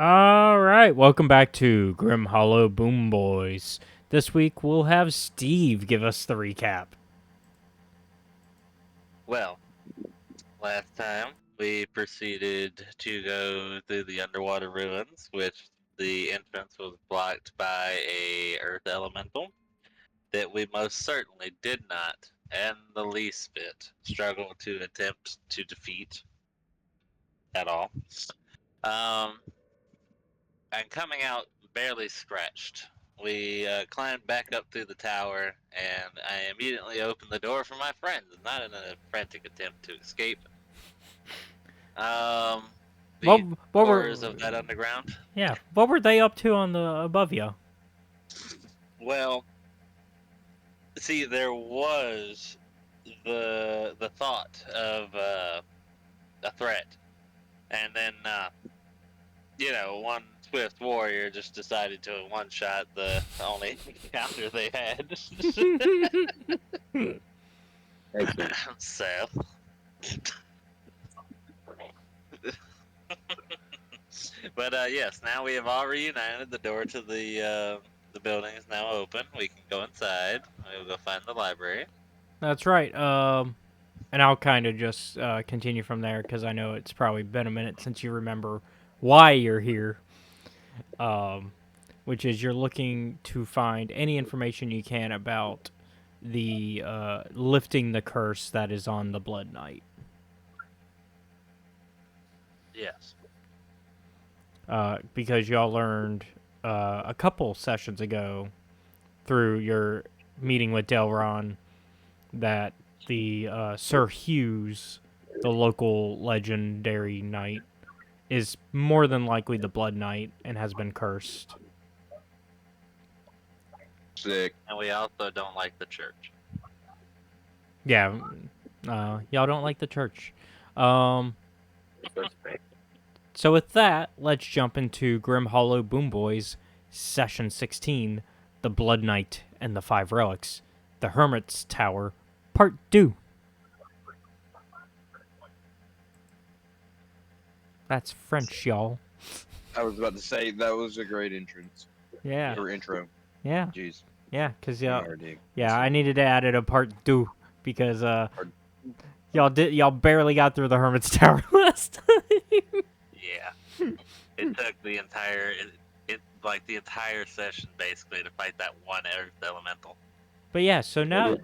All right, welcome back to Grim Hollow Boom Boys. This week we'll have Steve give us the recap. Well, last time we proceeded to go through the underwater ruins, which the entrance was blocked by a earth elemental that we most certainly did not, and the least bit, struggle to attempt to defeat at all. Um, and coming out barely scratched. We climbed back up through the tower, and I immediately opened the door for my friends, not in a frantic attempt to escape. Um, What the what were horrors of that underground. what were they up to on the above you? Well, see, there was the thought of a threat, and then one swift warrior just decided to one shot the only encounter they had. So, but yes, now we have all reunited. The door to the building is now open. We can go inside. We'll go find the library. That's right. And I'll kind of just continue from there because I know it's probably been a minute since you remember why you're here. Which is you're looking to find any information you can about the lifting the curse that is on the Blood Knight. Yes. Because y'all learned a couple sessions ago through your meeting with Delron that the Ser Hugues, the local legendary knight, is more than likely the Blood Knight and has been cursed. Sick. And we also don't like the church. Yeah, y'all don't like the church. So with that, let's jump into Grim Hollow Boom Boys, Session 16, The Blood Knight and the Five Relics, The Hermit's Tower, Part 2. That's French, y'all. I was about to say that was a great entrance. Yeah. Or intro. Yeah. Jeez. Yeah, because Already. I needed to add it a Part 2 because y'all barely got through the Hermit's Tower last time. Yeah. It took the entire the entire session basically to fight that one earth elemental. But yeah, so now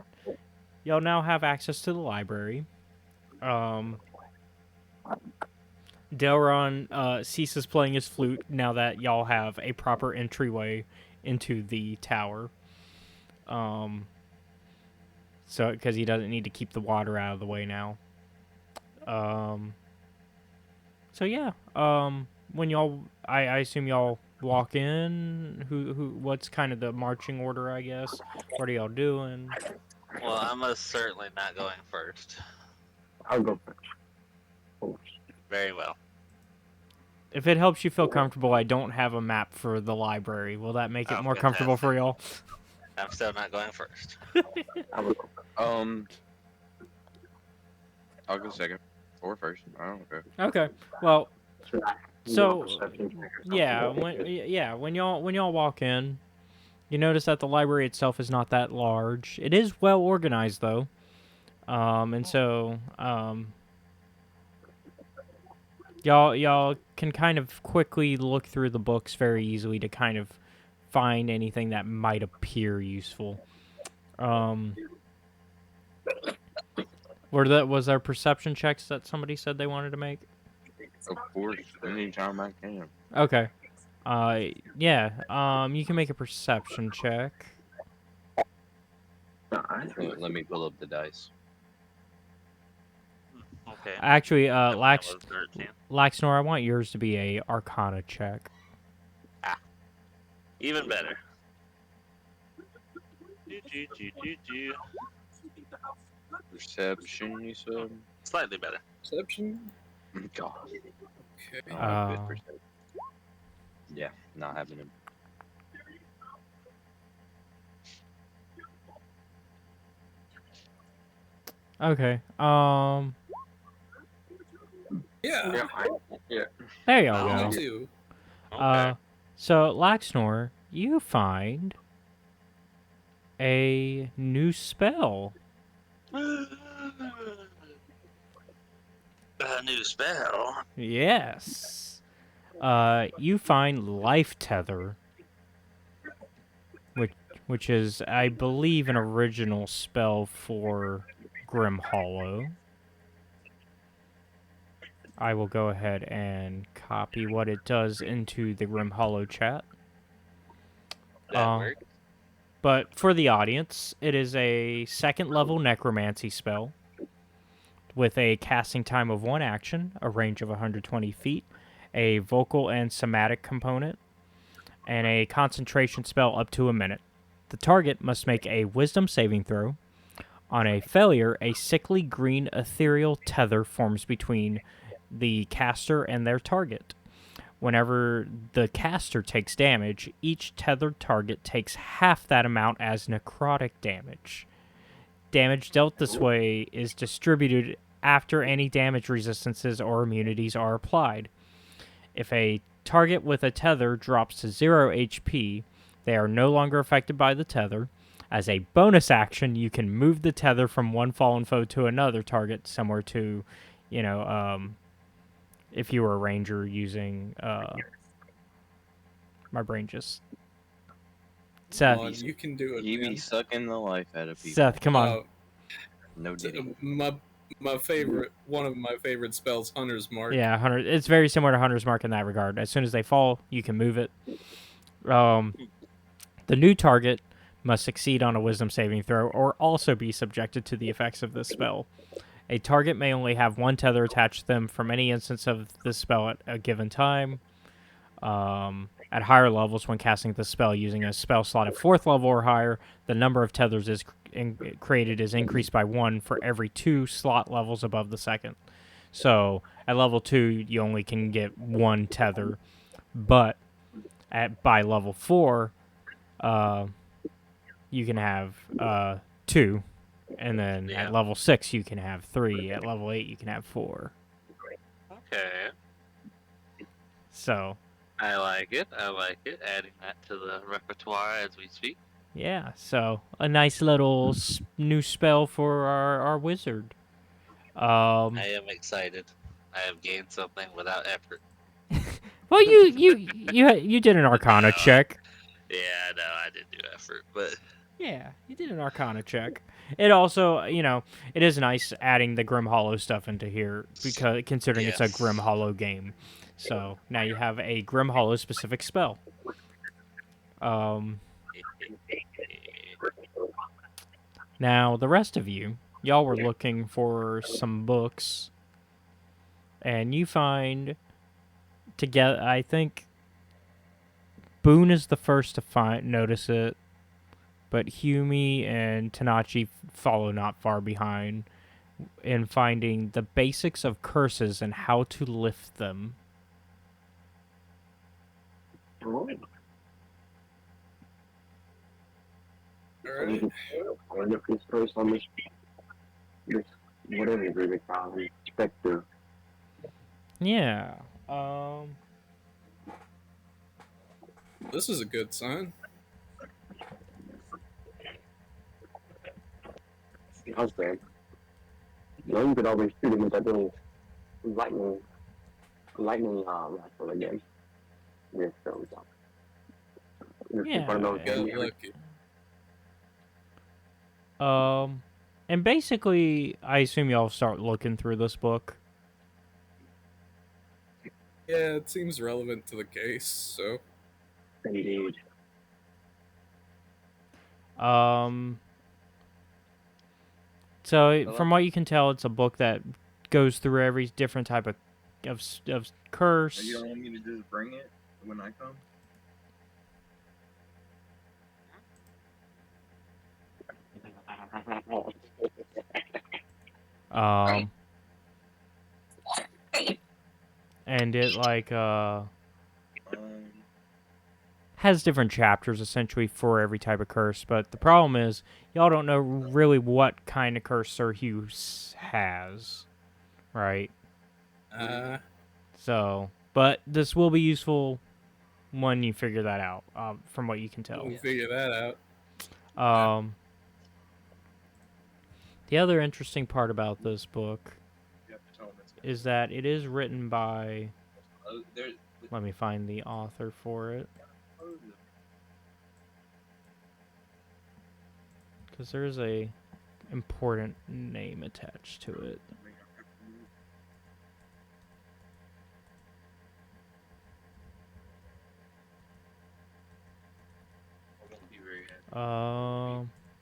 y'all now have access to the library. Delron ceases playing his flute now that y'all have a proper entryway into the tower. So because he doesn't need to keep the water out of the way now. So yeah. When y'all, I assume y'all walk in. What's kind of the marching order? I guess. What are y'all doing? Well, I'm most certainly not going first. I'll go first. Very well. If it helps you feel comfortable, I don't have a map for the library. Will that make it more comfortable for y'all? I'm still not going first. I'll go second or first. I don't care. Okay. Well, so yeah, when y'all walk in, you notice that the library itself is not that large. It is well organized though, and so y'all can kind of quickly look through the books very easily to kind of find anything that might appear useful. Was there perception checks that somebody said they wanted to make? Of course, anytime I can. Okay. Yeah. You can make a perception check. Let me pull up the dice. Okay. Actually, That was 13. Laxnor, I want yours to be a Arcana check. Even better. Perception, you said? Slightly better. Perception? God. Okay. I don't have good perception. Yeah, not having it. Okay. Yeah. Yeah. There y'all Oh. go. Me too. Okay. So Laxnor, you find a new spell. A new spell. Yes. You find Life Tether, which is, I believe, an original spell for Grim Hollow. I will go ahead and copy what it does into the Grim Hollow chat. That works. But for the audience, it is a second level necromancy spell with a casting time of 1 action, a range of 120 feet, a vocal and somatic component, and a concentration spell up to a minute. The target must make a wisdom saving throw. On a failure, a sickly green ethereal tether forms between the caster and their target. Whenever the caster takes damage, each tethered target takes half that amount as necrotic damage. Damage dealt this way is distributed after any damage resistances or immunities are applied. If a target with a tether drops to 0 HP, they are no longer affected by the tether. As a bonus action, you can move the tether from one fallen foe to another target, similar to, if you were a ranger using, my brain just... Seth, Come on, you can do it, You be man. sucking the life out of people. Seth, come on. No diddy. My favorite, one of my favorite spells, Hunter's Mark. Yeah, it's very similar to Hunter's Mark in that regard. As soon as they fall, you can move it. The new target must succeed on a wisdom saving throw or also be subjected to the effects of this spell. A target may only have one tether attached to them from any instance of this spell at a given time. At higher levels, when casting the spell using a spell slot at 4th level or higher, the number of tethers created is increased by 1 for every 2 slot levels above the second. So at level 2, you only can get 1 tether, but by level 4, you can have 2, and then at level 6 you can have 3. At level 8 you can have 4. Okay. So I like it. Adding that to the repertoire as we speak. yeah, so a nice little new spell for our wizard. I am excited. I have gained something without effort. Well, you did an Arcana check. Yeah, no, I didn't do effort, but Yeah, you did an Arcana check. It also, it is nice adding the Grim Hollow stuff into here because considering it's a Grim Hollow game. So now you have a Grim Hollow specific spell. Now the rest of y'all were looking for some books, and you find together. I think Boone is the first to notice it, but Humi and Tanachi follow not far behind in finding the basics of curses and how to lift them. Alright. I look this first on this whatever it really called it, Spectre. Yeah. This is a good sign. I was saying, you could always shoot him with that little lightning rifle again. Yeah, so Yeah. Got lucky. And basically, I assume y'all start looking through this book. Yeah, it seems relevant to the case, so. Indeed. So from what you can tell, it's a book that goes through every different type of curse. You don't want me to just bring it when I come? And it has different chapters essentially for every type of curse, but the problem is y'all don't know really what kind of curse Ser Hugues has, right? So, but this will be useful when you figure that out, from what you can tell. We'll figure that out. The other interesting part about this book is that it is written by. Let me find the author for it. Because there's a important name attached to it.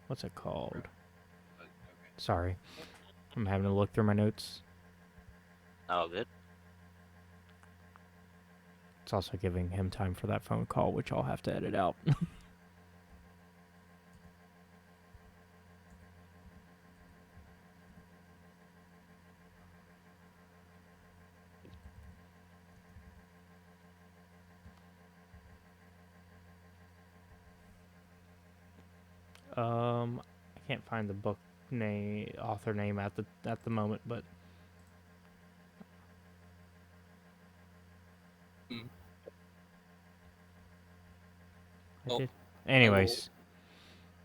What's it called? Sorry. I'm having to look through my notes. Oh, good. It's also giving him time for that phone call, which I'll have to edit out. I can't find the book name, author name at the moment, but I Oh, did. Anyways,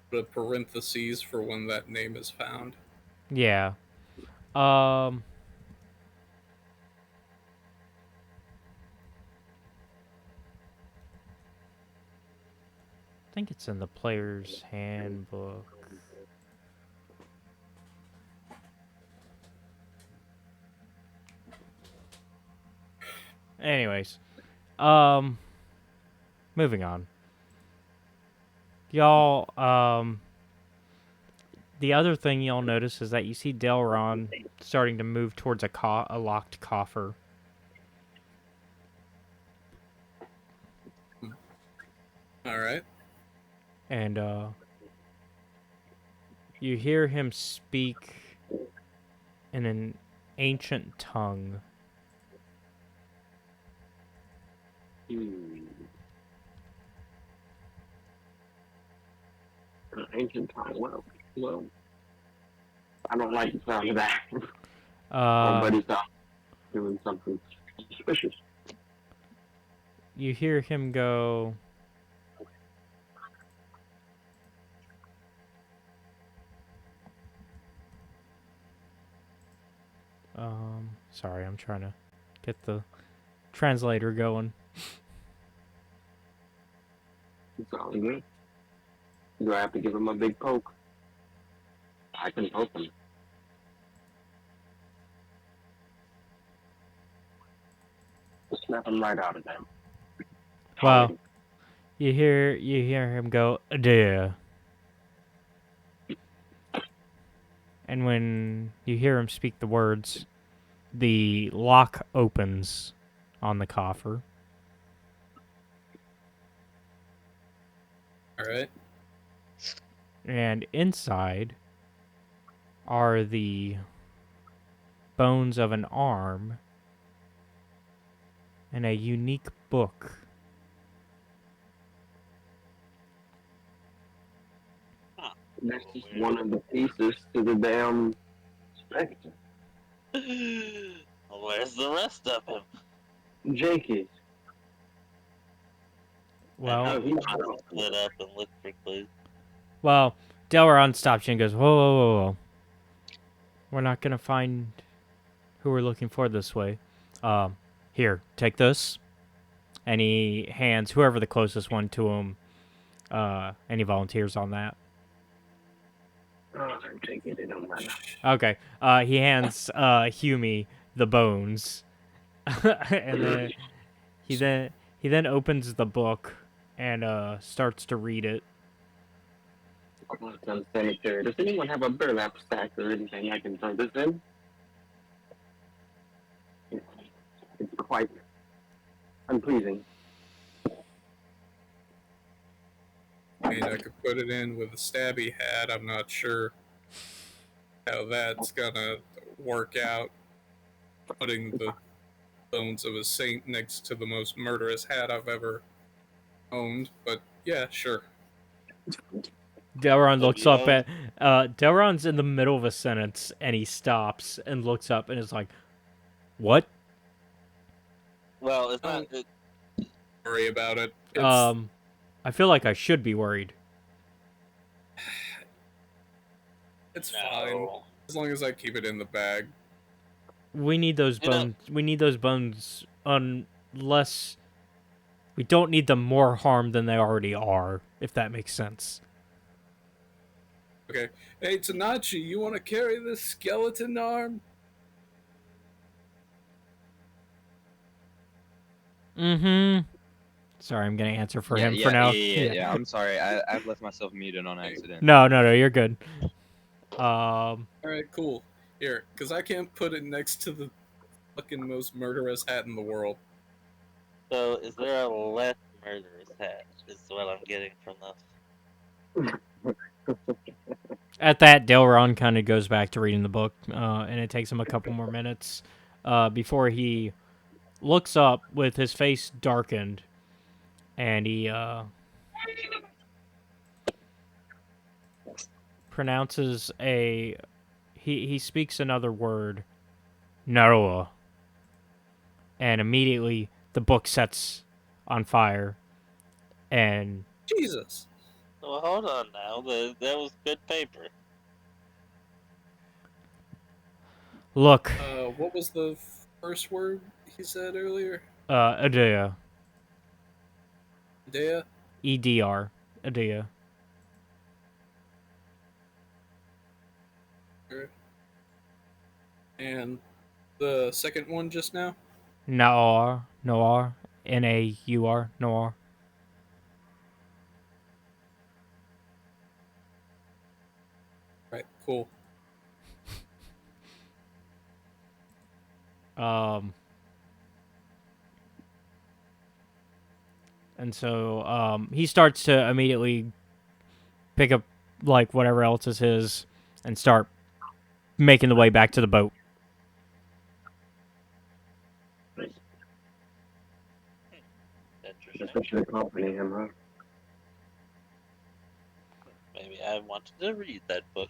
Put a parentheses for when that name is found. yeah. I think it's in the player's handbook. Anyways, moving on. Y'all, the other thing y'all notice is that you see Delron starting to move towards a locked coffer. All right. And, you hear him speak in an ancient tongue. An ancient time. Well, I don't like the sound of that. Somebody stopped doing something suspicious. You hear him go, sorry, I'm trying to get the translator going. It's all good. Do I have to give him a big poke? I can poke him. Snap him right out of them. Well, you hear him go, "Duh." And when you hear him speak the words, the lock opens on the coffer. All right. And inside are the bones of an arm and a unique book. That's just one of the pieces to the damn spectre. Where's the rest of him? Jake is. Well, he Split up and look for clues. well, Delron stops you and goes, whoa, whoa, whoa, whoa. We're not going to find who we're looking for this way. Here, take this. And he hands whoever the closest one to him, any volunteers on that. I'm taking it on my Okay. He hands Hume the bones, and then he then opens the book and starts to read it. Sanitary. Does anyone have a burlap sack or anything I can throw this in? It's quite unpleasing. I mean, I could put it in with a stabby hat. I'm not sure how that's gonna work out. Putting the bones of a saint next to the most murderous hat I've ever owned, but yeah, sure. Delron looks up at Delron's in the middle of a sentence and he stops and looks up and is like, "What?" Well, it's not. worry about it. It's, I feel like I should be worried. it's No. fine as long as I keep it in the bag. We need those You know- bones. We need those bones unless we don't need them more harm than they already are, if that makes sense. Okay. Hey, Tanachi, you want to carry this skeleton arm? Mm-hmm. Sorry, I'm gonna answer for him for now. Yeah. I'm sorry. I've left myself muted on accident. No, you're good. All right, cool. Here, because I can't put it next to the fucking most murderous hat in the world. So, is there a less murderous hat? Is what I'm getting from this. At that, Delron kind of goes back to reading the book, and it takes him a couple more minutes before he looks up with his face darkened, and he pronounces he speaks another word, Naroa, and immediately the book sets on fire, and Jesus. Well, hold on now. That was good paper. look, What was the first word he said earlier? Adea, Dea? EDR, Adea. And the second one just now? Naur, Naur, Naur. Right, cool. And so he starts to immediately pick up like whatever else is his and start making the way back to the boat. Interesting. Especially accompany him, huh? Maybe I wanted to read that book.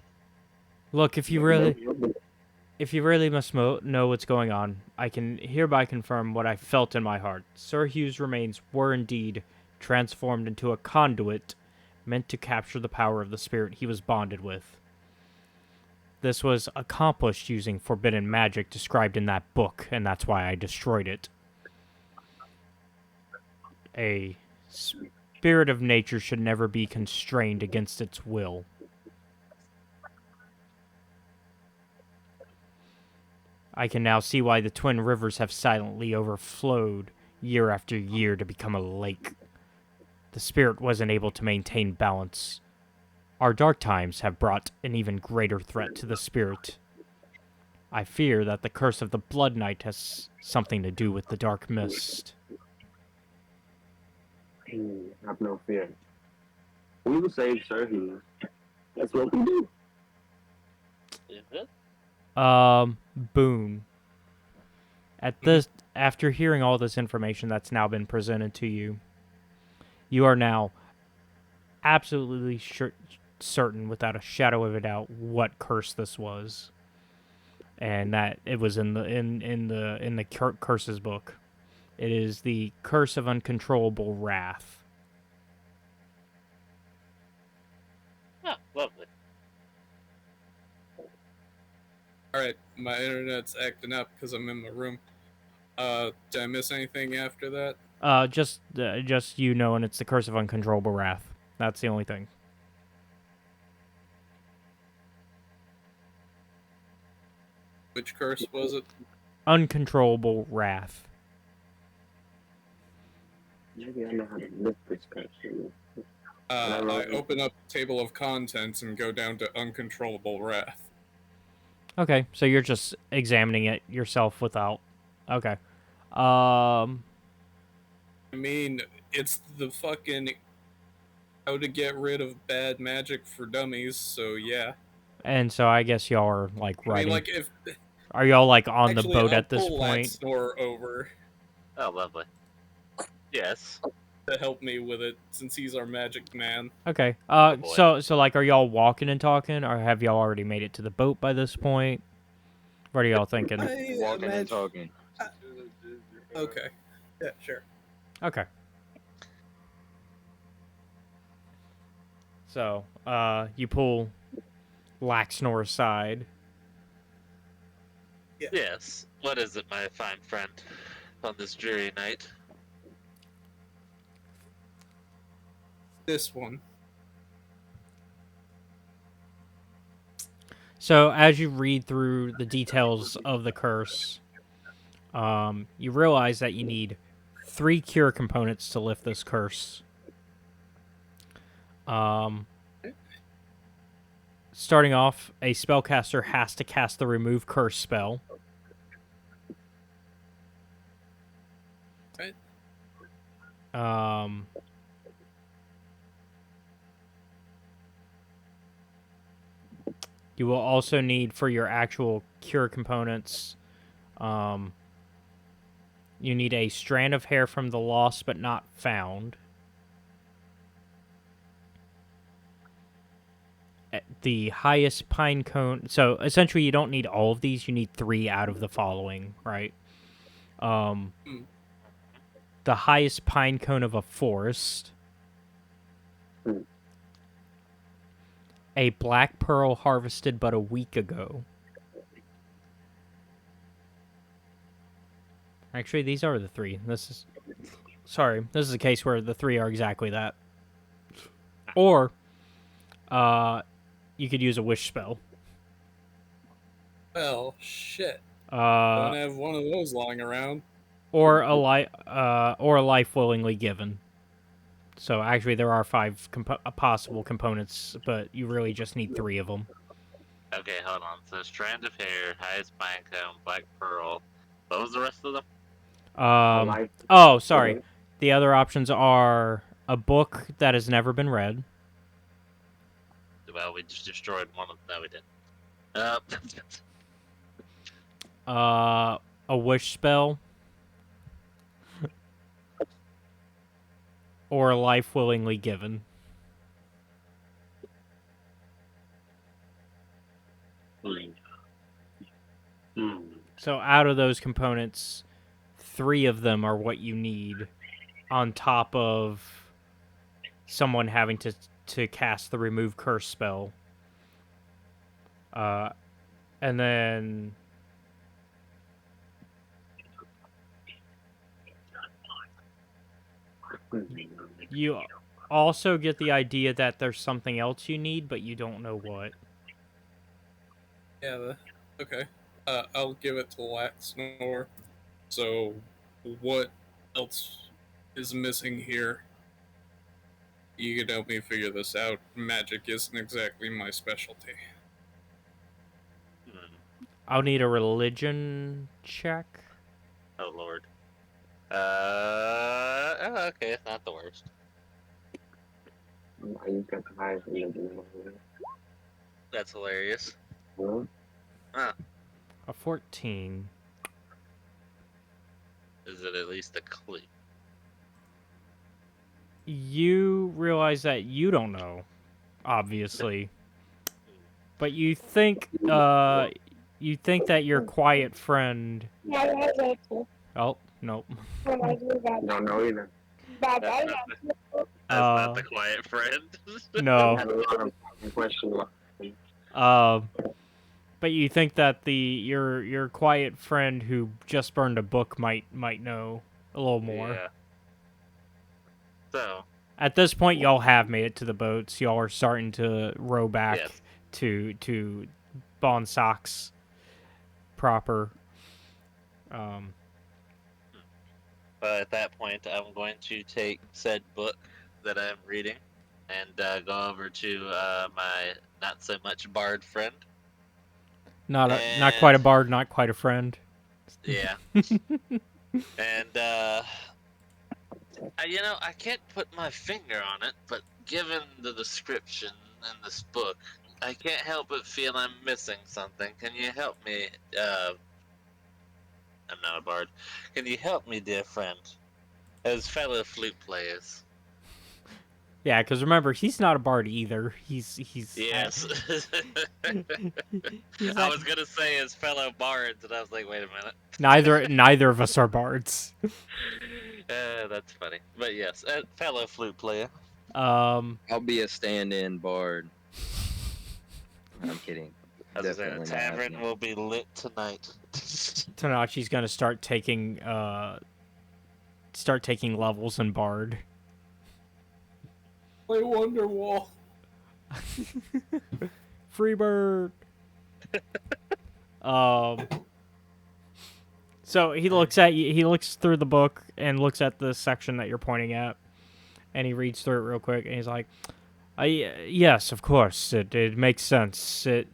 Look, if you really must know what's going on, I can hereby confirm what I felt in my heart. Ser Hugues' remains were indeed transformed into a conduit meant to capture the power of the spirit he was bonded with. This was accomplished using forbidden magic described in that book, and that's why I destroyed it. A spirit of nature should never be constrained against its will. I can now see why the twin rivers have silently overflowed year after year to become a lake. The spirit wasn't able to maintain balance. Our dark times have brought an even greater threat to the spirit. I fear that the curse of the Blood Knight has something to do with the dark mist. Have no fear. We will save Ser Hugues. That's what we do. Is it? Boone. After hearing all this information that's now been presented to you, you are now absolutely certain, without a shadow of a doubt, what curse this was, and that it was in the curses book. It is the curse of uncontrollable wrath. Oh, lovely. Alright, my internet's acting up because I'm in my room. Did I miss anything after that? Just and it's the curse of uncontrollable wrath. That's the only thing. Which curse was it? Uncontrollable wrath. Maybe I know how to lift this person. I open up table of contents and go down to uncontrollable wrath. Okay, so you're just examining it yourself without. Okay. I mean, it's the fucking how to get rid of bad magic for dummies, so yeah. And so I guess y'all are like I mean, riding. like if Are y'all like on actually, the boat I'll at this pull point? that snore over Oh, lovely. Yes. to help me with it since he's our magic man. Okay. boy. So like, are y'all walking and talking, or have y'all already made it to the boat by this point? What are y'all thinking? Walking and talking. Okay. Yeah, sure. Okay. So, you pull Laxnor aside. Yes. What is it, my fine friend, on this dreary night? This one. So, as you read through the details of the curse, you realize that you need 3 cure components to lift this curse. Starting off, a spellcaster has to cast the Remove Curse spell. Right. You will also need, for your actual cure components, you need a strand of hair from the lost but not found. The highest pine cone. So essentially, you don't need all of these. You need 3 out of the following, right? The highest pine cone of a forest. A black pearl harvested but a week ago. Actually, these are the 3. This is a case where the 3 are exactly that. Or, you could use a wish spell. Well, shit. Don't Uh, have one of those lying around. or a life willingly given. So actually, there are 5 possible components, but you really just need 3 of them. Okay, hold on. So, strand of hair, highest pine cone, black pearl. What was the rest of them? Oh, sorry. The other options are a book that has never been read. Well, we just destroyed one of them. No, we didn't. A wish spell. Or a life willingly given. So out of those components, 3 of them are what you need, on top of someone having to cast the Remove Curse spell. And then you also get the idea that there's something else you need, but you don't know what. Yeah, okay. I'll give it to Laxnor. So, what else is missing here? You can help me figure this out. Magic isn't exactly my specialty. I'll need a religion check. Oh, Lord. Okay, it's not the worst. You've got the highest religion. That's hilarious. A 14. Is it at least a clue? You realize that you don't know, obviously. But you think that your quiet friend... Oh, nope. Don't know either. That's not the quiet friend. No. I had a lot of questions. But you think that your quiet friend who just burned a book might know a little more. Yeah. So, At this point, y'all have made it to the boats. Y'all are starting to row back yes. to Bonneseaux proper. But at that point, I'm going to take said book that I'm reading and go over to my not so much bard friend. Not quite a bard, not quite a friend. Yeah. And I can't put my finger on it, but given the description in this book, I can't help but feel I'm missing something. Can you help me? I'm not a bard. Can you help me, dear friend? As fellow flute players. Yeah, because remember, he's not a bard either. He's Yes. I was gonna say as fellow bards, and I was like, wait a minute. Neither of us are bards. That's funny. But yes, fellow flute player. I'll be a stand-in bard. I'm kidding. As I said, Definitely the not tavern happening. will be lit tonight. Tanachi's gonna start taking levels in Bard. Play Wonderwall. Freebird. So he looks at you. He looks through the book and looks at the section that you're pointing at, and he reads through it real quick. And he's like, "Yes, of course. It makes sense. It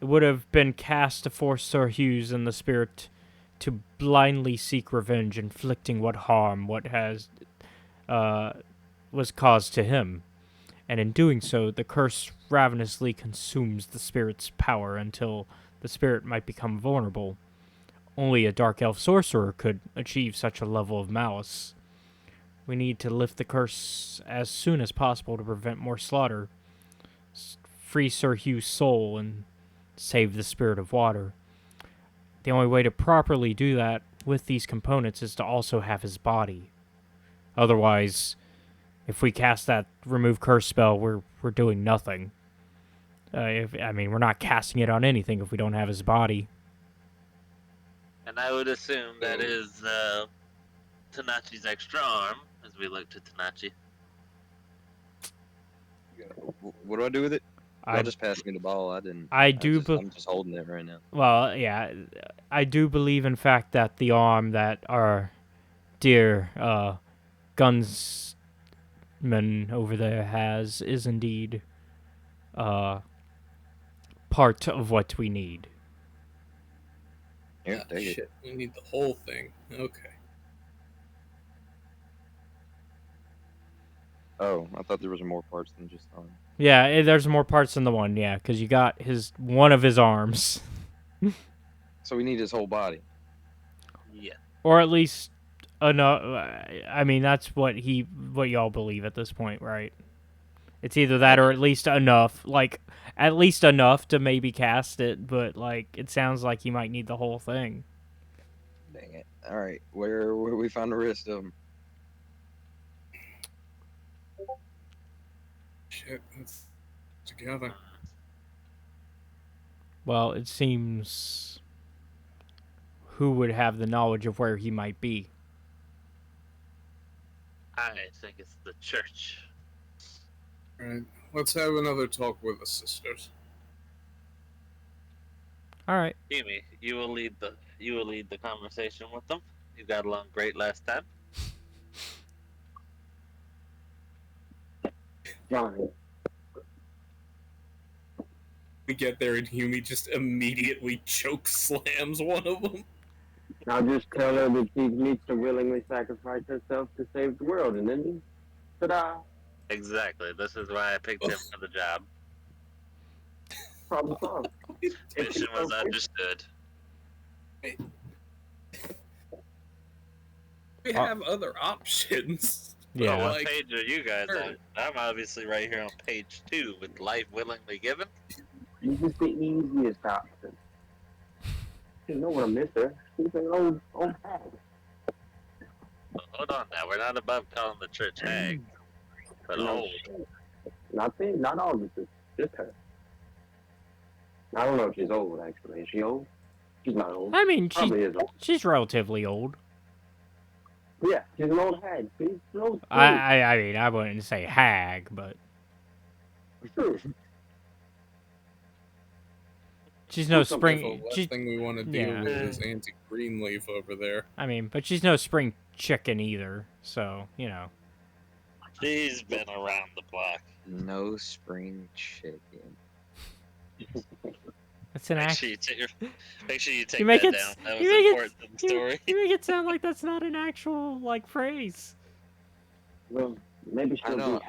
would have been cast to force Ser Hugues and the spirit to blindly seek revenge, inflicting what harm was caused to him. And in doing so, the curse ravenously consumes the spirit's power until the spirit might become vulnerable. Only a dark elf sorcerer could achieve such a level of malice. We need to lift the curse as soon as possible to prevent more slaughter, free Ser Hugh's soul, and save the spirit of water. The only way to properly do that with these components is to also have his body. Otherwise, if we cast that remove curse spell, we're doing nothing. We're not casting it on anything if we don't have his body." And I would assume that is Tanachi's extra arm, as we look to Tanachi. What do I do with it? I Y'all just passed me the ball. I didn't. I'm I'm just holding it right now. Well, yeah, I do believe, in fact, that the arm that our dear gunsman over there has is indeed part of what we need. Here, take it. Shit, we need the whole thing. Okay. Oh, I thought there was more parts than just arm. Yeah, there's more parts than the one, yeah, because you got one of his arms. So we need his whole body. Yeah. Or at least enough. I mean, that's what y'all believe at this point, right? It's either that or at least enough. Like, at least enough to maybe cast it, but, like, it sounds like you might need the whole thing. Dang it. All right, where we find the rest of them? Shit, that's together. Well, it seems... Who would have the knowledge of where he might be? I think it's the church. Alright, let's have another talk with the sisters. All right. Yumi, you will lead the conversation with them. You got along great last time. Fine. We get there and Humi just immediately choke slams one of them. I'll just tell her that she needs to willingly sacrifice herself to save the world, and then, ta-da! Exactly. This is why I picked him for the job. Problem solved. Mission was understood. We have other options. Yeah. What Like, page are you guys on? I'm obviously right here on page 2 with life willingly given. This is the easiest option. You know what I miss her. She's an old hag. Well, hold on now. We're not above calling the church hag. But No, old. not all of this, just her. I don't know if she's old, actually. Is she old? She's not old. I mean, Probably is old. she's relatively old. Yeah, she's an old hag. She's an old I mean, I wouldn't say hag, but True. she's no She's some spring. The last She's, thing we want to deal yeah. with is Auntie Greenleaf over there. I mean, but she's no spring chicken either. So you know. She's been around the block. No spring chicken. It's an Make act. sure you take You make that it- down. That you was make it- important to the story. You make it sound like that's not an actual like phrase. Well, maybe I she'll don't. be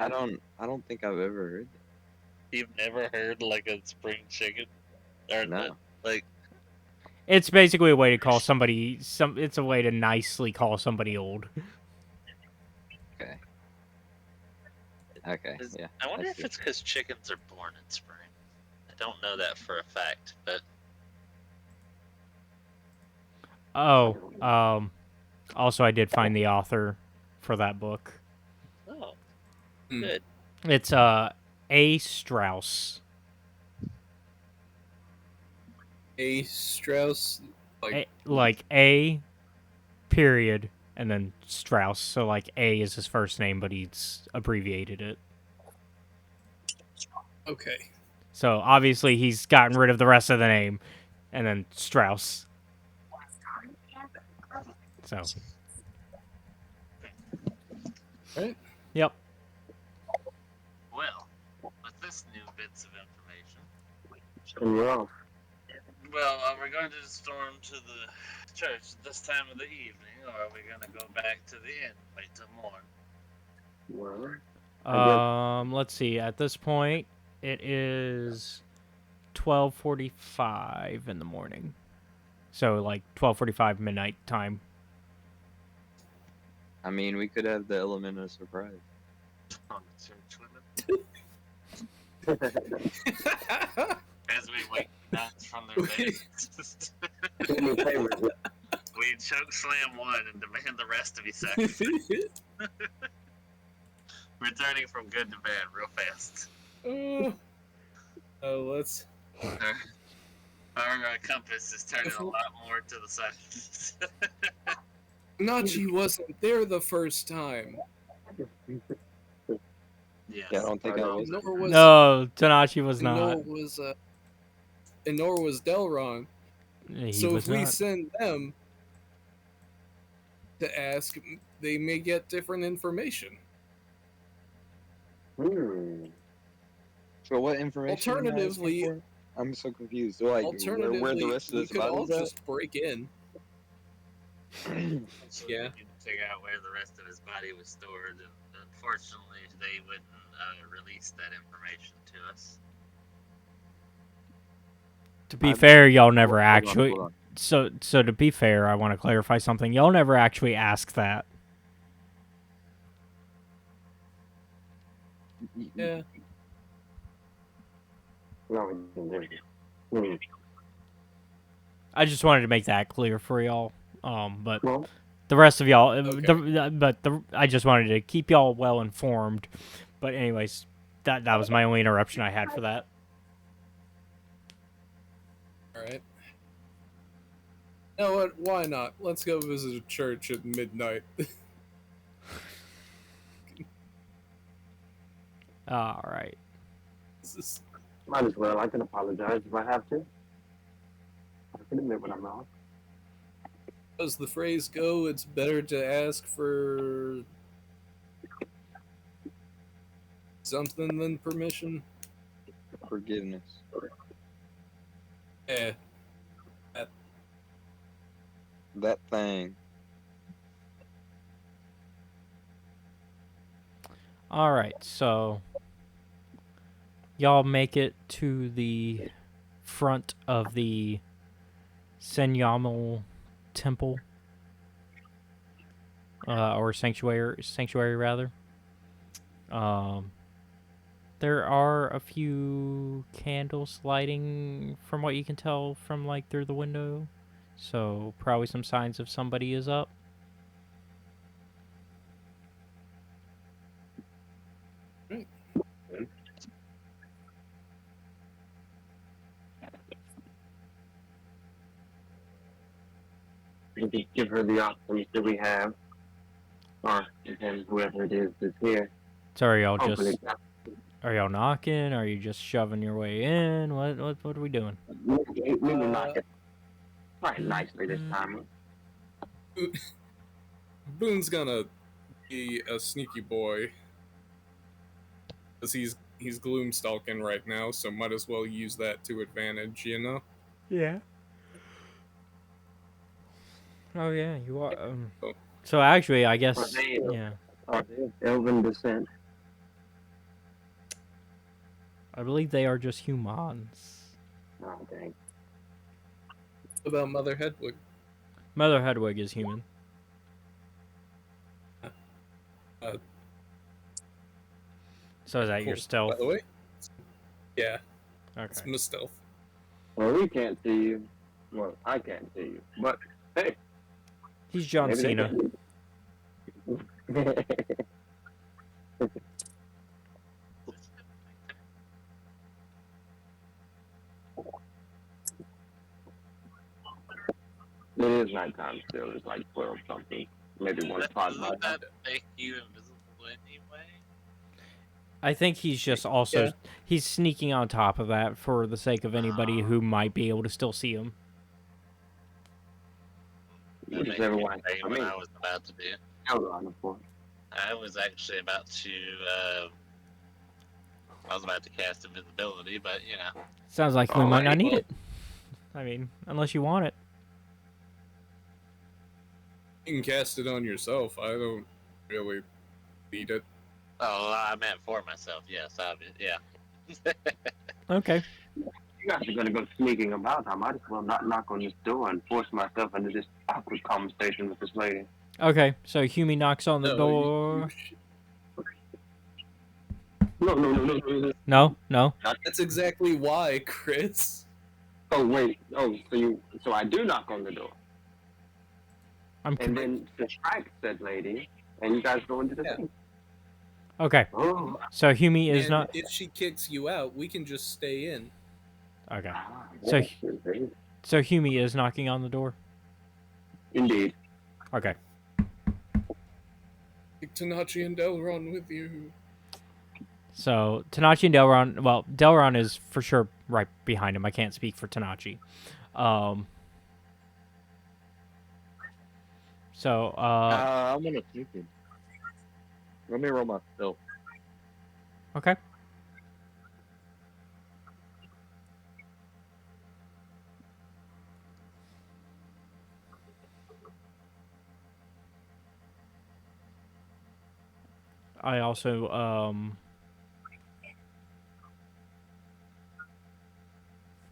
I don't think I've ever heard You've never heard like a spring chicken? Or that. No. like It's basically a way to call somebody. It's a way to nicely call somebody old. Okay. Okay. Yeah. I wonder I if see. it's because chickens are born in spring. I don't know that for a fact, but Oh, also I did find the author for that book. oh, Good. It's A. Strauss. A Strauss, Like A. Period, and then Strauss. So like A is his first name, but he's abbreviated it. okay. So obviously he's gotten rid of the rest of the name, and then Strauss. So. Right. Yep. Well, with this new bits of information, And you're off. well, are we going to storm to the church at this time of the evening, or are we going to go back to the inn, wait till morning? Well, Let's see. At this point, it is 12:45 in the morning. So like 12:45 midnight time. I mean, we could have the element of surprise. On the church women, as we wake nuts from their beds. do me a favor. We choke slam one and demand the rest to be sacrificed. Returning from good to bad real fast. Let's. Our compass is turning a lot more to the side. Nachi wasn't there the first time. Yes. Yeah, I don't think I was. Nor was No, Tanachi was not. Nor was Delron. He So was if we not. send them to ask, they may get different information. So what information? am I asking Alternatively- for? I'm so confused. Like, Alternatively, where the rest of we this could all body's at? just break in. So Yeah. we can figure out where the rest of his body was stored, and unfortunately, they wouldn't release that information to us. To be fair, y'all never Hold on, actually. hold on. So to be fair, I want to clarify something. Y'all never actually asked that. Yeah. No, we didn't. I just wanted to make that clear for y'all. But Well, the rest of y'all, Okay. I just wanted to keep y'all well informed. But anyways, that was my only interruption I had for that. All right. You know what? Why not? Let's go visit a church at midnight. All right. This is- might as well. I can apologize if I have to. I can admit when I'm wrong. As the phrase go, it's better to ask for something than permission. Forgiveness. Eh. That thing. All right. So y'all make it to the front of the Senyamal temple, or sanctuary rather. There are a few candles lighting from what you can tell from like through the window. So probably some signs of somebody is up. We can give her the options that we have, or him, whoever it is that's here. So are y'all Hopefully, are y'all knocking? Are you just shoving your way in? What are we doing? we will knock it quite nicely this time. Boone's gonna be a sneaky boy, because he's gloom stalking right now, so might as well use that to advantage, you know. Yeah. Oh yeah, you are. Oh. So actually, I guess Well, yeah. Elven descent. I believe they are just humans. Oh dang. What about Mother Hedwig? Mother Hedwig is human. So is that your Cool. stealth? By the way, yeah, it's Okay. my stealth. Well, we can't see you. Well, I can't see you. But hey, He's John maybe they Cena. can. still is like 12 something. Maybe one spot by Doesn't now. that make you invisible anyway? I think he's just also Yeah. he's sneaking on top of that for the sake of anybody who might be able to still see him. That Because makes me everyone, think I what mean, I was about to do. Delron, of course. I was actually about to. I was about to cast invisibility, but you know. Sounds like we might not Alrighty, need well. it. I mean, unless you want it. You can cast it on yourself. I don't really need it. Oh, I meant for myself. Yes, obvious. Yeah. Okay. You guys are gonna go sneaking about. I might as well not knock on this door and force myself into this awkward conversation with this lady. Okay. So Hume knocks on the No, door. No. No, no. That's exactly why, Chris. Oh wait. Oh, so I do knock on the door, I'm and then distract said lady, and you guys go into the Yeah. thing. okay. Oh. So Hume is And not. if she kicks you out, we can just stay in. Okay. Ah, So- yes, So Hume is knocking on the door. indeed. Okay. Take Tanachi and Delron with you. So Tanachi and Delron. Well, Delron is for sure right behind him. I can't speak for Tanachi. So I'm gonna sneak in. Let me roll my stealth. okay. I also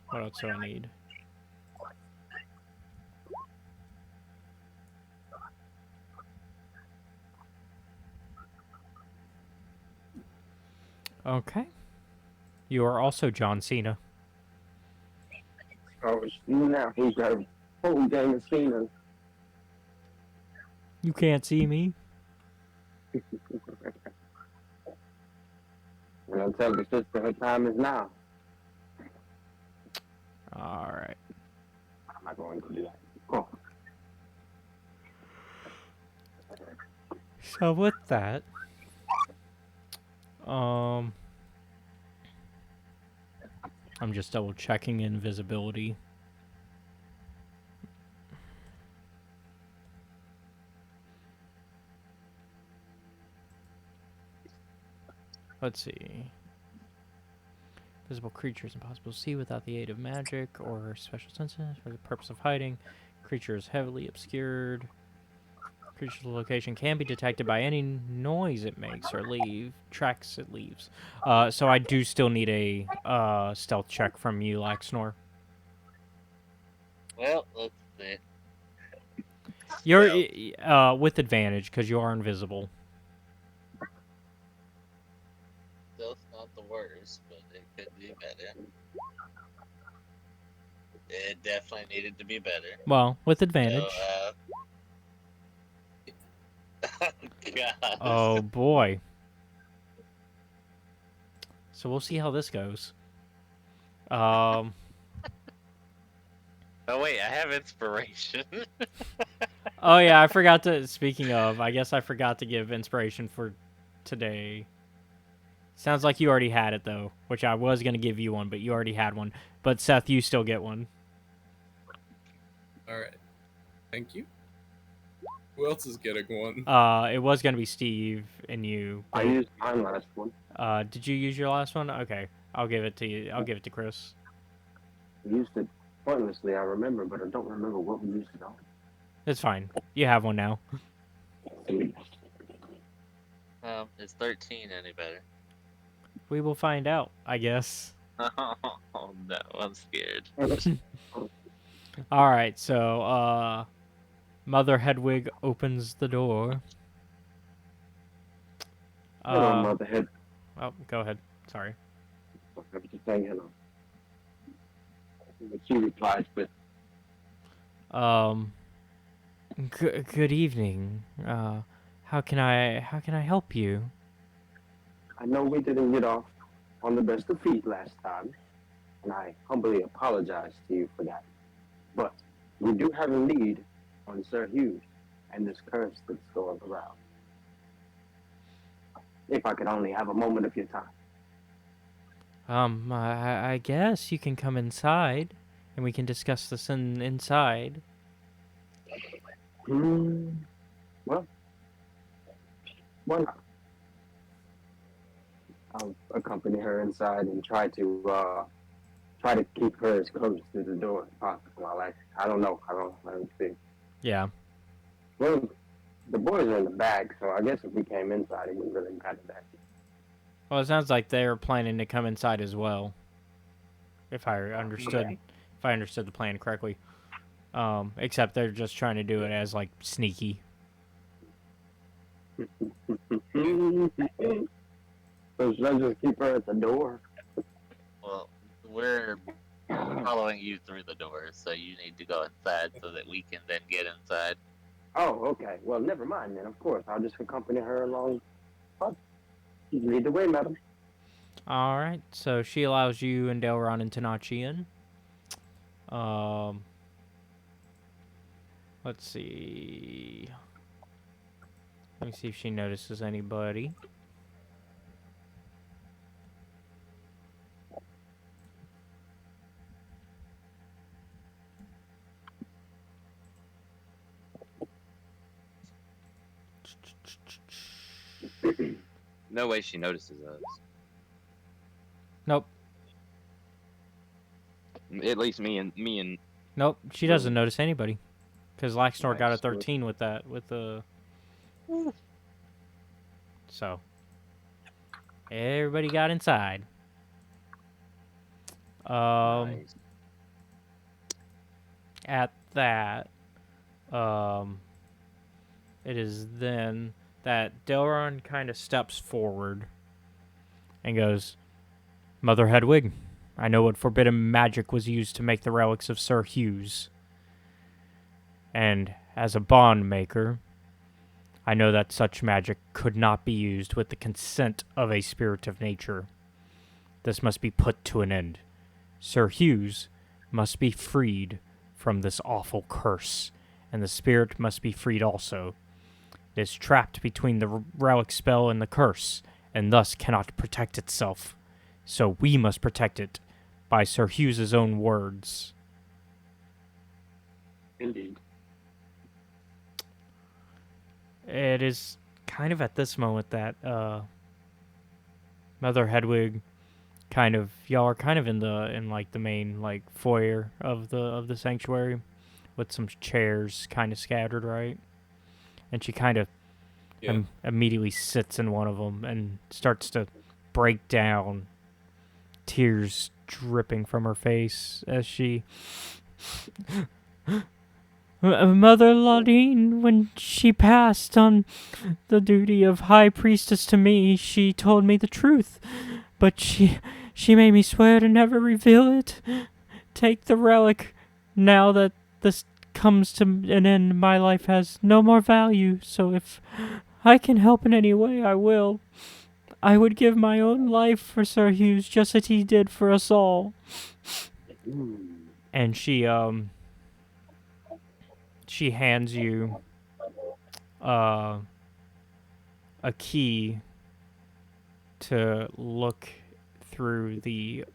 what else do I need? Okay. You are also John Cena. Oh, now he's got a whole gang of Cenas. You can't see me. And I'll tell the sister her time is now. All right. I'm not going to do that. Cool. So with that, I'm just double checking invisibility. Let's see. Visible creatures impossible to see without the aid of magic or special senses for the purpose of hiding. Creature is heavily obscured. Creature's location can be detected by any noise it makes or tracks it leaves. So I do still need a stealth check from you, Laxnor. Well, let's see. You're with advantage because you are invisible. Stealth's not the worst, but it could be better. It definitely needed to be better. Well, with advantage. So, God. Oh boy. So we'll see how this goes. Oh wait, I have inspiration. Oh yeah, I forgot to. Speaking of, I guess I forgot to give inspiration for today. Sounds like you already had it though, which I was gonna give you one, but you already had one. But Seth, you still get one. All right. Thank you. Who else is getting one? It was gonna be Steve and you. I used my last one. Did you use your last one? Okay, I'll give it to you. I'll give it to Chris. We used it pointlessly, I remember, but I don't remember what we used it on. It's fine. You have one now. Is 13 any better? We will find out, I guess. Oh no, I'm scared. All right, so Mother Hedwig opens the door. Hello, Motherhead. Oh, go ahead. Sorry. I'm just saying hello. But she replies with, Good evening. How can I help you? I know we didn't get off on the best of feet last time, and I humbly apologize to you for that. But we do have a lead on Ser Hugues and this curse that's going around. If I could only have a moment of your time. I guess you can come inside, and we can discuss this inside. Well, why not? I'll accompany her inside and try to keep her as close to the door as possible. I don't know. Let me see. Yeah. Well, the boys are in the back, so I guess if we came inside, it wouldn't really matter that. Well, it sounds like they're planning to come inside as well. If I understood, Okay. if I understood the plan correctly. Except they're just trying to do it as like sneaky. So should I just keep her at the door? Well, we're following you through the door, so you need to go inside so that we can then get inside. Oh, okay. Well, never mind then. Of course, I'll just accompany her along. Lead the way, madam. All right. So she allows you and Delron and Tanachi in. Let's see. Let me see if she notices anybody. No way she notices us. Nope. At least me and Nope. She doesn't notice anybody. Because Laxnor got a Nice. 13 with that. With the. So. Everybody got inside. nice. At that, it is then that Delron kind of steps forward and goes, Mother Hedwig, I know what forbidden magic was used to make the relics of Ser Hugues. And as a bond maker, I know that such magic could not be used with the consent of a spirit of nature. This must be put to an end. Ser Hugues must be freed from this awful curse, and the spirit must be freed also. It is trapped between the relic spell and the curse, and thus cannot protect itself. So we must protect it, by Ser Hugues' own words. Indeed. It is kind of at this moment that Mother Hedwig y'all are kind of in the main like foyer of the sanctuary with some chairs kind of scattered, right? And she kind of immediately sits in one of them and starts to break down, tears dripping from her face as she Mother Laudine, when she passed on the duty of High Priestess to me, she told me the truth. But she made me swear to never reveal it. Take the relic. Now that this comes to an end, my life has no more value. So if I can help in any way, I will. I would give my own life for Ser Hugues, just as he did for us all. And she hands you a key to look through the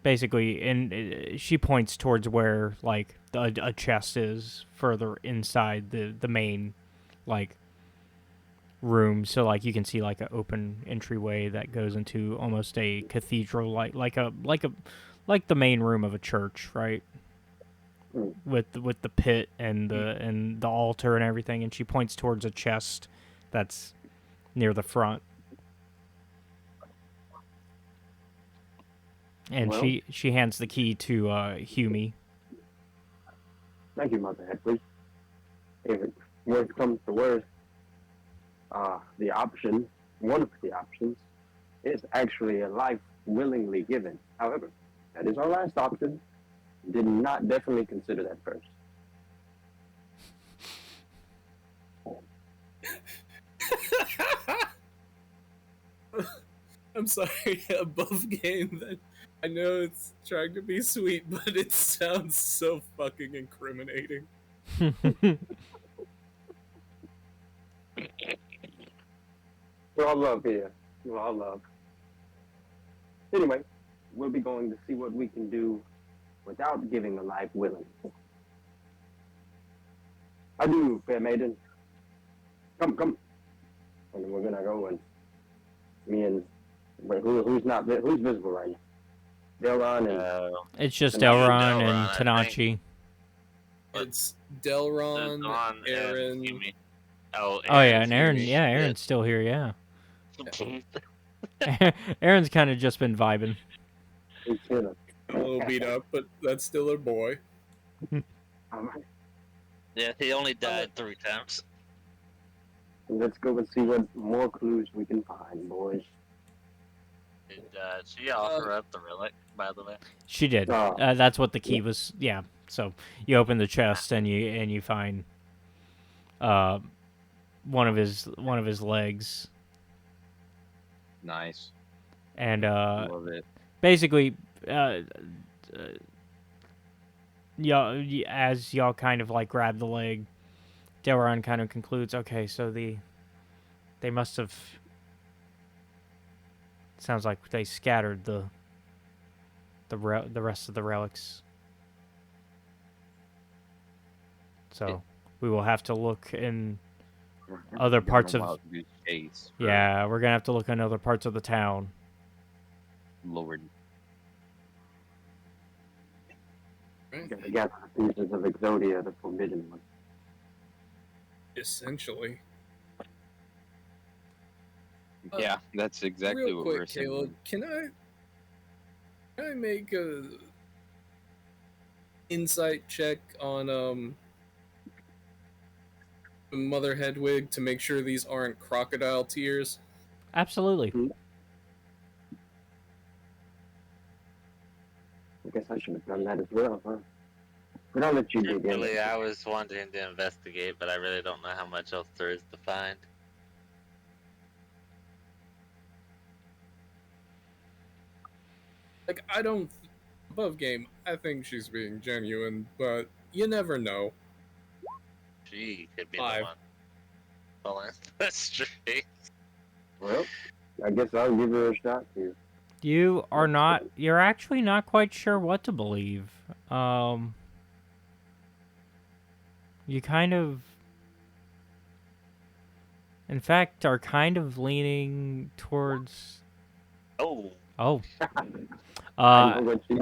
basically, and she points towards where like a chest is further inside the main like room, so like you can see like an open entryway that goes into almost a cathedral like the main room of a church, right? With the pit and the altar and everything, and she points towards a chest that's near the front. And Well, she hands the key to Humi. Thank you, Mother Hedwig. If it worst comes to worst, one of the options, is actually a life willingly given. However, that is our last option. Did not definitely consider that first. I'm sorry, above game. I know it's trying to be sweet, but it sounds so fucking incriminating. We're all love here. We're all love. Anyway, we'll be going to see what we can do without giving a life willingly. Adieu, fair maiden. Come. And we're gonna go and me and who's visible right now? Delron and It's just Delron Elron and I think. Tanachi. It's Delron, Dawn, Aaron. Yumi. Oh, Oh yeah, and Aaron. Yumi. Yeah, Aaron's still here. Yeah, Yeah. Aaron's kind of just been vibing. Tina. A little beat up, but that's still a boy. All right, Yeah, he only died 3 times. let's go and see what more clues we can find, boys. Did she offer up the relic, by the way? She did. That's what the key was. Yeah. So you open the chest and you find one of his legs, Nice. and Love it. basically y'all, as y'all kind of like grab the leg, Delron kind of concludes, okay, so they must have, sounds like they scattered the rest of the relics. So we will have to look in other parts of, yeah, we're gonna have to look in other parts of the town. Lord. Gotta gather the pieces of Exodia, the forbidden one. Essentially. Yeah, that's exactly Real what quick, we're saying. Caleb, can I make a insight check on Mother Hedwig to make sure these aren't crocodile tears? Absolutely. I guess I should have done that as well, huh? But I'll let you dig in. Really, I was wanting to investigate, but I really don't know how much else there is to find. Like, I don't... Above game, I think she's being genuine, but you never know. She could be 5. the one pulling the strings. Well, I guess I'll give her a shot here. You're actually not quite sure what to believe. You kind of, in fact, are kind of leaning towards, Oh, I know what she-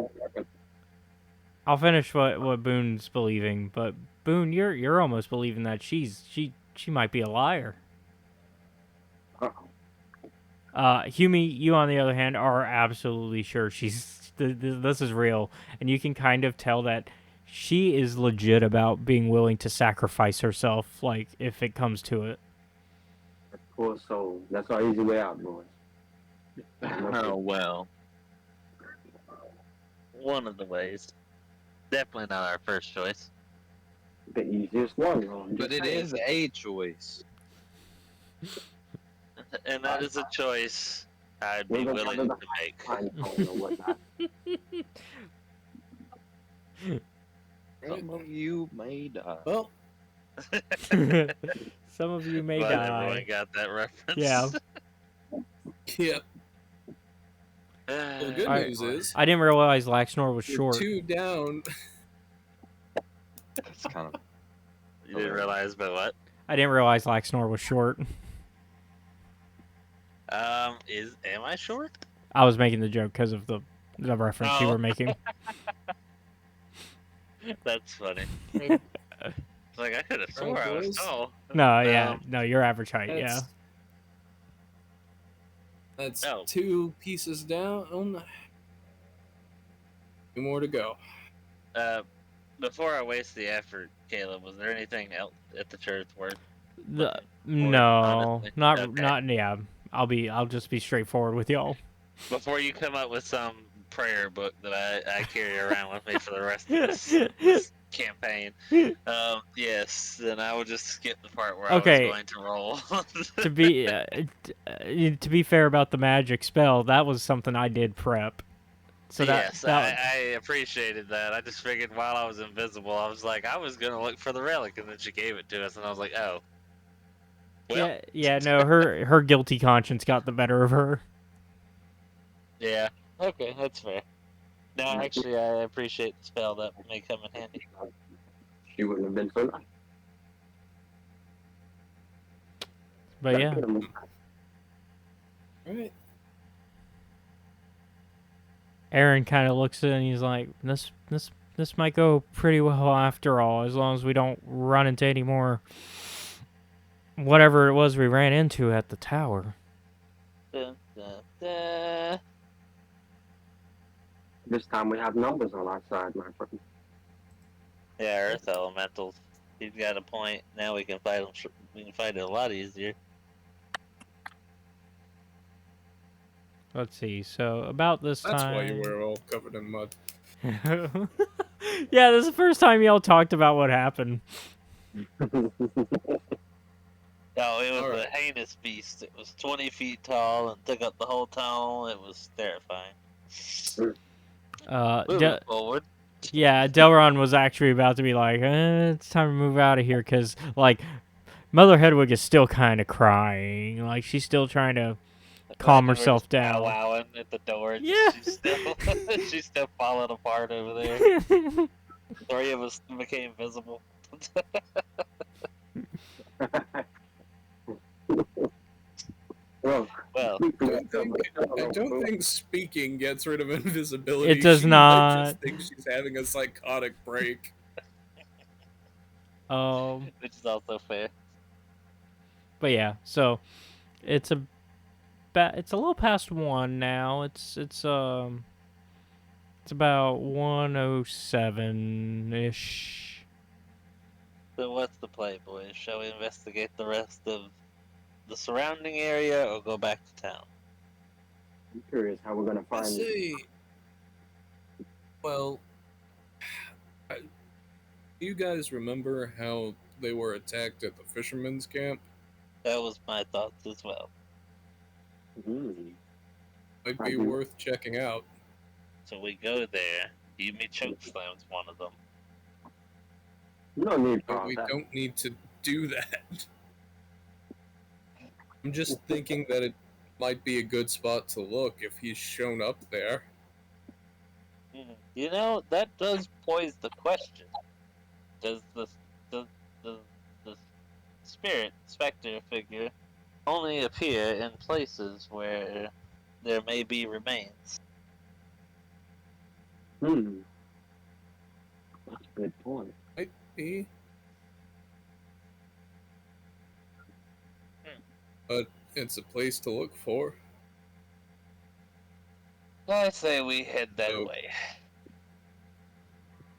I'll finish what Boone's believing, but Boone, you're almost believing that she might be a liar. Uh-oh. Humi, you on the other hand are absolutely sure this is real, and you can kind of tell that she is legit about being willing to sacrifice herself, like if it comes to it. Poor soul. That's our easy way out, boys. Oh, well. one of the ways. Definitely not our first choice. The easiest one, Ron. But it is a choice. And that is a choice I'd be We're willing gonna to make. find phone or whatnot. Some of you may die. Well, Some of you may Glad die. everyone got that reference. Yeah. yeah. The good I- news is I didn't realize Laxnor was you're short. 2 down. That's kind of. You didn't realize, but what? I didn't realize Laxnor was short. Am I short? I was making the joke because of the reference you Oh. were making. That's funny. It's like I could have swore I was boys. tall. No, yeah, no, you're average height. Yeah. That's Oh. 2 pieces down. 2 more to go. Before I waste the effort, Caleb, was there anything else at the church worth? No, honestly, not okay. not yeah. I'll just be straightforward with y'all. Before you come up with some prayer book that I carry around with me for the rest of this campaign, yes, then I will just skip the part where Okay. I was going to roll. To be fair about the magic spell, that was something I did prep. So yes, that I appreciated that. I just figured while I was invisible, I was like, I was gonna look for the relic, and then she gave it to us, and I was like, oh, well, yeah, no, her guilty conscience got the better of her. yeah, okay, that's fair. No, actually, I appreciate the spell. That may come in handy. She wouldn't have been so nice. But yeah, Right. Aaron kind of looks at it and he's like, this might go pretty well after all, as long as we don't run into any more whatever it was we ran into at the tower. Dun, dun, dun. This time we have numbers on our side, my friend. Yeah, Earth Elementals. He's got a point. Now we can fight them. We can fight it a lot easier. Let's see. So about this That's time. why you were all covered in mud. Yeah, this is the first time y'all talked about what happened. Oh, it was Alright. a heinous beast. It was 20 feet tall and took up the whole town. It was terrifying. Moving forward. Yeah, Delron was actually about to be like, it's time to move out of here, because, like, Mother Hedwig is still kind of crying. Like, she's still trying to calm Imagine we're herself just down. Powwowing at the door. Yeah. She's still falling apart over there. 3 of us became visible. Well, Well, I don't think speaking gets rid of invisibility. It does She might not. just think she's having a psychotic break. which is also fair. But yeah, so it's it's a little past 1 now. It's about 1:07-ish. So what's the play, boys? Shall we investigate the rest of the surrounding area or go back to town? I'm curious how we're gonna I find it. see. Well, do you guys remember how they were attacked at the fisherman's camp? That was my thoughts as well. Might I be do. worth checking out. So we go there. Yumi chokeslams one of them. No need for But all we that. don't need to do that. I'm just thinking that it might be a good spot to look if he's shown up there. You know, that does pose the question. Does the spirit, specter figure only appear in places where there may be remains? That's a good point. Might be. But it's a place to look for. I say we head that So- way.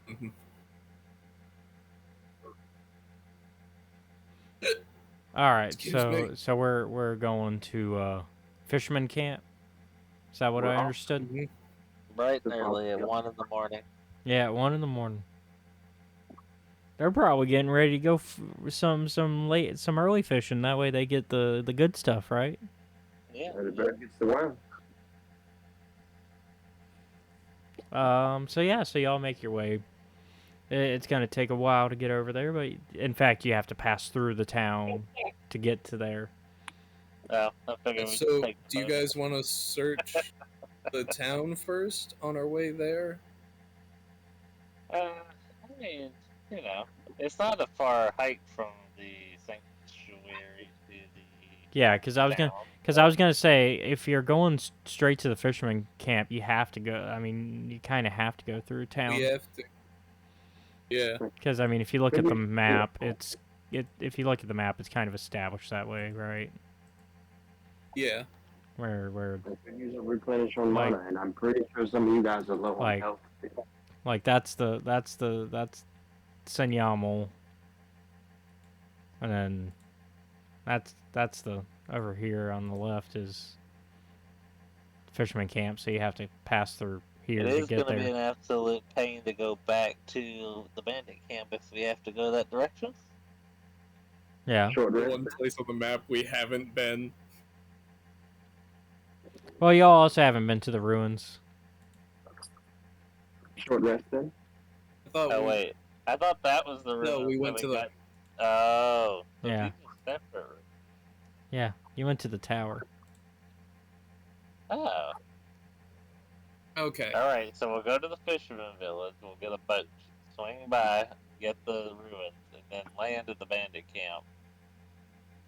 Mhm. All right, Excuse me. so we're going to fisherman camp. Is that what I Well, understood? Mhm. Bright and early at 1 in the morning. Yeah, at 1 in the morning. They're probably getting ready to go some early fishing. That way they get the good stuff, right? Yeah. The bird gets the worm. So yeah, so y'all make your way. It's gonna take a while to get over there, but in fact, you have to pass through the town to get to there. Well, I figured we'd So, take do you photos. guys want to search the town first on our way there? I mean, you know, it's not a far hike from the sanctuary to the Yeah, because I was gonna say, if you're going straight to the fisherman camp, you have to go. I mean, you kind of have to go through town. We have to. Yeah. Because I mean, if you look at the map, if you look at the map, it's kind of established that way, right? Yeah. Where I could use a replenish on Like- mana, and I'm pretty sure some of you guys are low like- on health. like that's Senyamal, and then that's the over here on the left is fisherman camp. So you have to pass through here It to is get going to be there. an absolute pain to go back to the bandit camp if we have to go that direction. Yeah. Short The rest. one place on the map we haven't been. Well, y'all also haven't been to the ruins. Short rest then. I thought Oh wait, I thought that was the room. No, we went to the- got. Oh, so Yeah. these are separate rooms. Yeah, you went to the tower. Oh, Okay. all right. So we'll go to the fisherman village. We'll get a boat, swing by, get the ruins, and then land at the bandit camp.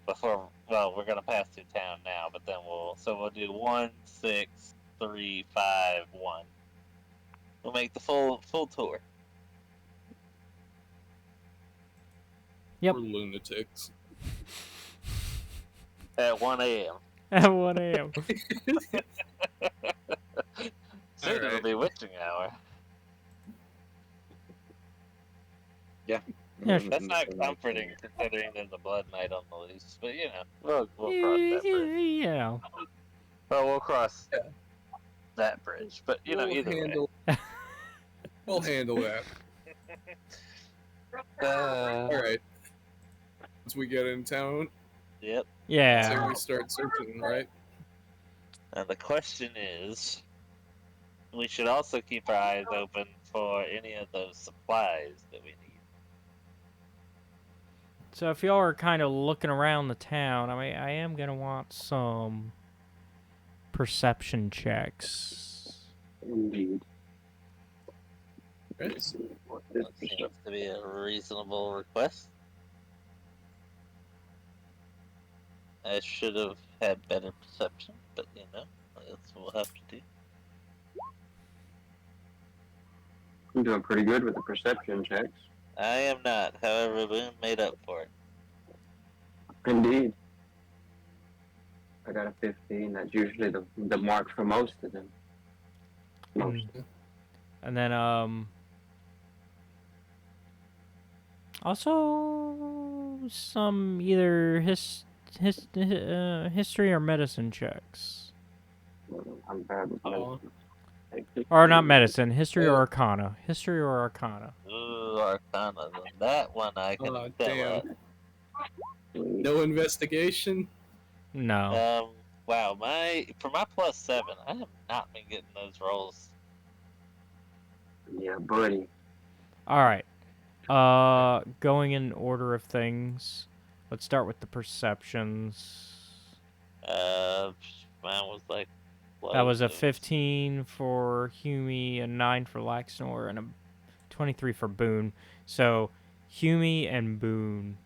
Before, well, we're gonna pass through town now, but then we'll do 1, 6, 3, 5, 1. We'll make the full tour. Yep. We're lunatics. At 1 a.m. At 1 a.m. Soon it'll Alright. be witching hour. Yeah, That's not comforting considering there's a blood knight on the loose, but you know, we'll cross that bridge. You know. Well, we'll cross Yeah. that bridge, but you know, We'll either handle. We'll handle that. way. All right. Once we get in town, Yep. Yeah. so we start searching, right? Now the question is, we should also keep our eyes open for any of those supplies that we need. So if y'all are kind of looking around the town, I mean, I am going to want some perception checks. Indeed. Right. Let's see what this That seems to be a reasonable request. I should have had better perception, but you know, that's what we'll have to do. I'm doing pretty good with the perception checks. I am not, however, Boone made up for it. Indeed. I got a 15. That's usually the mark for most of them. Most. And then, also some either history or medicine checks. I'm bad with Oh. medicine. Or not medicine, history or arcana. History or arcana. Ooh, Arcana, then that one I can Oh, tell damn. at. No investigation. No. Wow, for my +7, I have not been getting those rolls. Yeah, buddy. All right. Going in order of things. Let's start with the perceptions. Mine was like. That was a close. 15 for Hume, a 9 for Laxnor, and a 23 for Boone. So, Hume and Boone.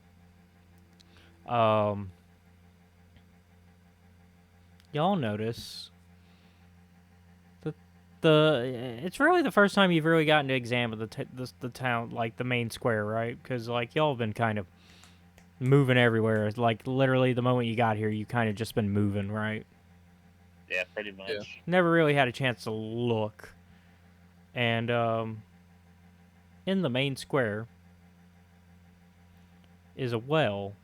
Y'all notice that it's really the first time you've really gotten to examine the town, like the main square, right? Because like y'all have been kind of moving everywhere. Like literally, the moment you got here, you kind of just been moving, right? Yeah, pretty much. Yeah. Never really had a chance to look. And in the main square is a well,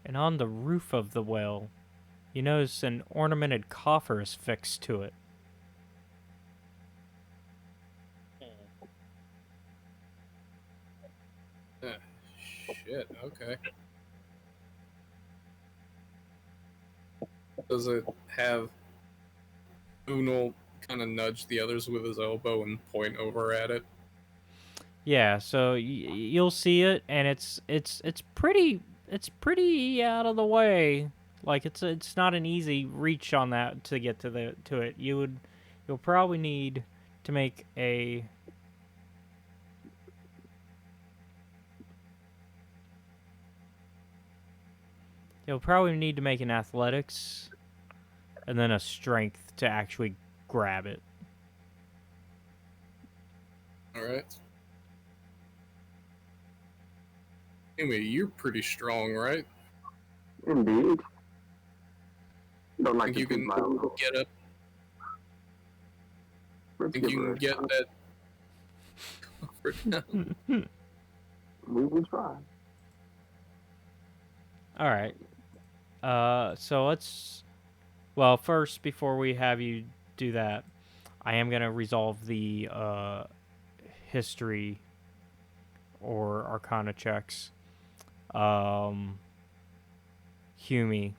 and on the roof of the well, you notice an ornamented coffer is fixed to it. Shit. Okay. Does it have Unal kind of nudge the others with his elbow and point over at it? Yeah, so you'll see it, and it's pretty out of the way. Like it's not an easy reach on that to get to it. You'll probably need to make a an athletics and then a strength to actually grab it. All right. Anyway, you're pretty strong, right? Indeed. Don't like Think to you keep can my elbow. get up? Let's Think give you her can a get shot. that? We will try. All right. So let's. Well, first, before we have you do that, I am gonna resolve the history or arcana checks. Hume,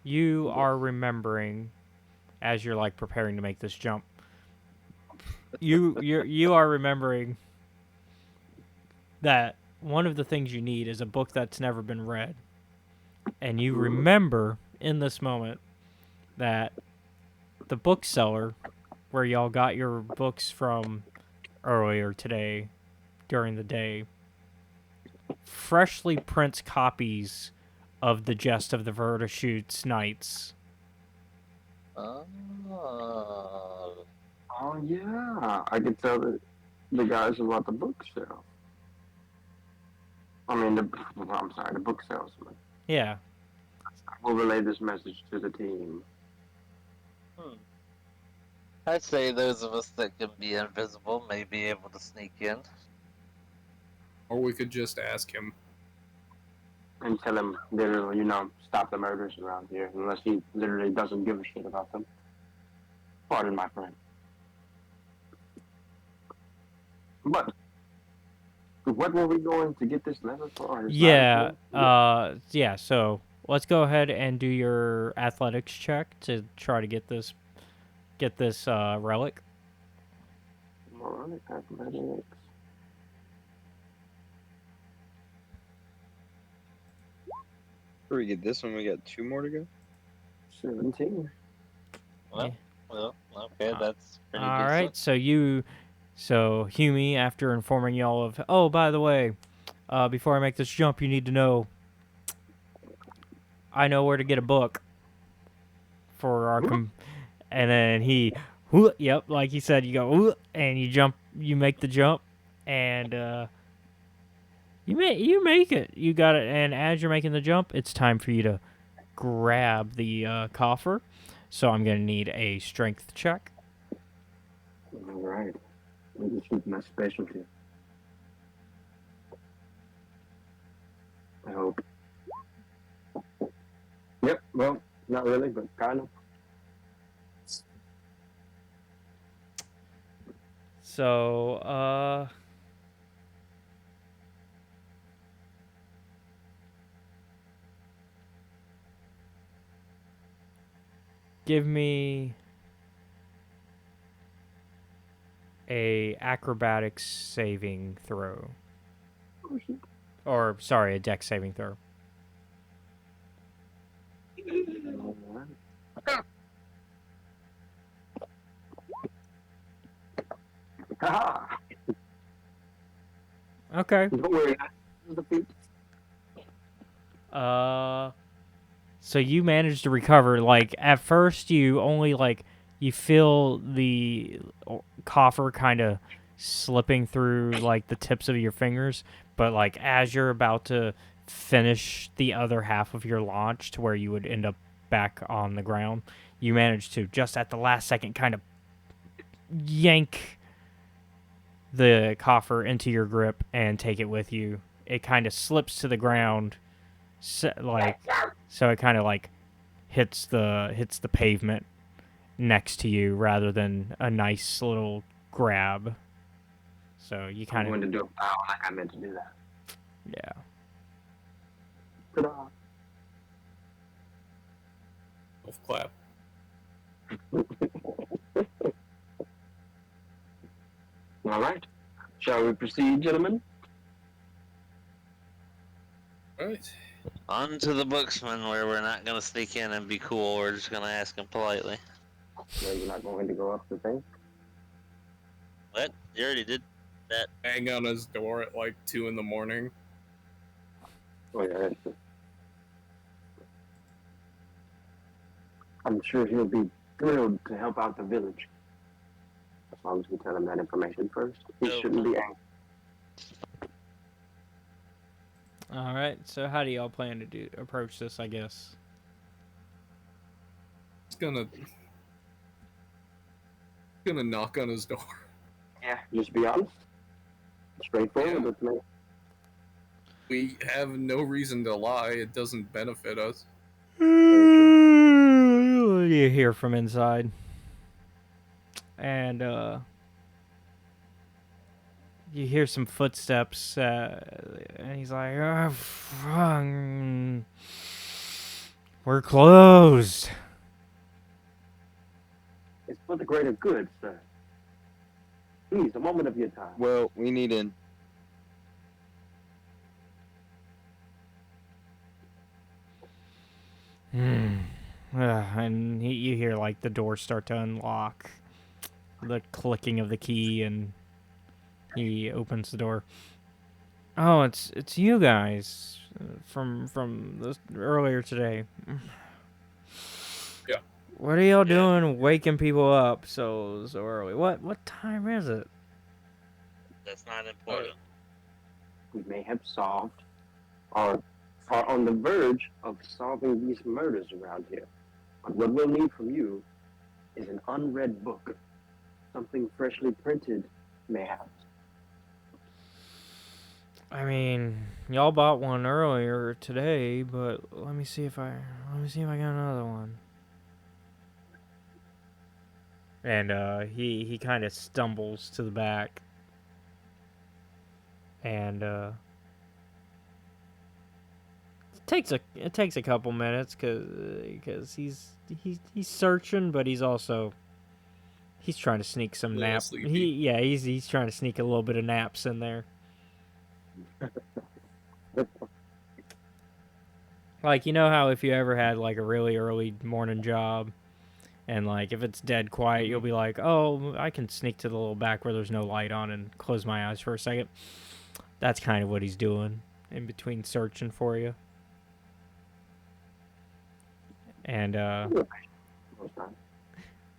you are remembering as you're like preparing to make this jump you are remembering that one of the things you need is a book that's never been read, and you remember in this moment that the bookseller where y'all got your books from earlier today during the day freshly prints copies of the Jest of the Vertishutes Knights. Oh. Oh yeah, I could tell the guys about the book sale. I mean, I'm sorry, the book salesman. Yeah. We'll relay this message to the team. I'd say those of us that can be invisible may be able to sneak in. Or we could just ask him. And tell him, literally, stop the murders around here, unless he literally doesn't give a shit about them. Pardon my friend. But, what were we going to get this letter for? Yeah, so let's go ahead and do your athletics check to try to get this relic. Alright, athletics. Before we get this one, we got 2 more to go. 17. Well, okay, that's pretty All decent. right, so Hume, after informing y'all of, oh, by the way, before I make this jump, you need to know I know where to get a book for our and then he, yep, like he said, you go, and you make the jump, and you make it. You got it, and as you're making the jump, it's time for you to grab the coffer. So I'm gonna need a strength check. Alright. This is my specialty. I hope. Yep, well, not really, but kind of. So, give me a acrobatics saving throw. Or, sorry, a dex saving throw. Haha! Okay. Don't worry. The feet. So you managed to recover. Like, at first, you only, like, you feel the coffer kind of slipping through, like, the tips of your fingers. But, like, as you're about to finish the other half of your launch to where you would end up back on the ground, you managed to, just at the last second, kind of yank the coffer into your grip and take it with you. It kind of slips to the ground, so it kind of like hits the pavement next to you rather than a nice little grab. So you I'm kind going of to do a foul like I meant to do that. yeah. Ta-da. Wolf clap. All right. Shall we proceed, gentlemen? Right. On to the booksman, where we're not gonna sneak in and be cool. We're just gonna ask him politely. No, you're not going to go up the thing? What? You already did that. Bang on his door at like 2 in the morning. Oh, yeah, that's it. I'm sure he'll be thrilled to help out the village. As long as we tell him that information first. He No. shouldn't be angry. All right. So how do y'all plan to approach this? I guess. He's gonna knock on his door. Yeah, just be honest. Straightforward Yeah. with me. We have no reason to lie. It doesn't benefit us. You hear from inside, and you hear some footsteps, and he's like, "We're closed." It's for the greater good, sir. Please, a moment of your time. Well, we need in. And you hear like the door start to unlock, the clicking of the key, and he opens the door. Oh, it's you guys from this earlier today. Yeah. What are y'all doing, waking people up so early? What time is it? That's not important. We may have solved, or are on the verge of solving these murders around here. But what we'll need from you is an unread book, something freshly printed, mayhaps. I mean, y'all bought one earlier today, but let me see if I got another one. And he kind of stumbles to the back, and it takes a couple minutes because he's searching, but he's trying to sneak some Little nap. sleepy. He's trying to sneak a little bit of naps in there. Like, you know how if you ever had like a really early morning job, and like if it's dead quiet, you'll be like, oh, I can sneak to the little back where there's no light on and close my eyes for a second. That's kind of what he's doing in between searching for you. And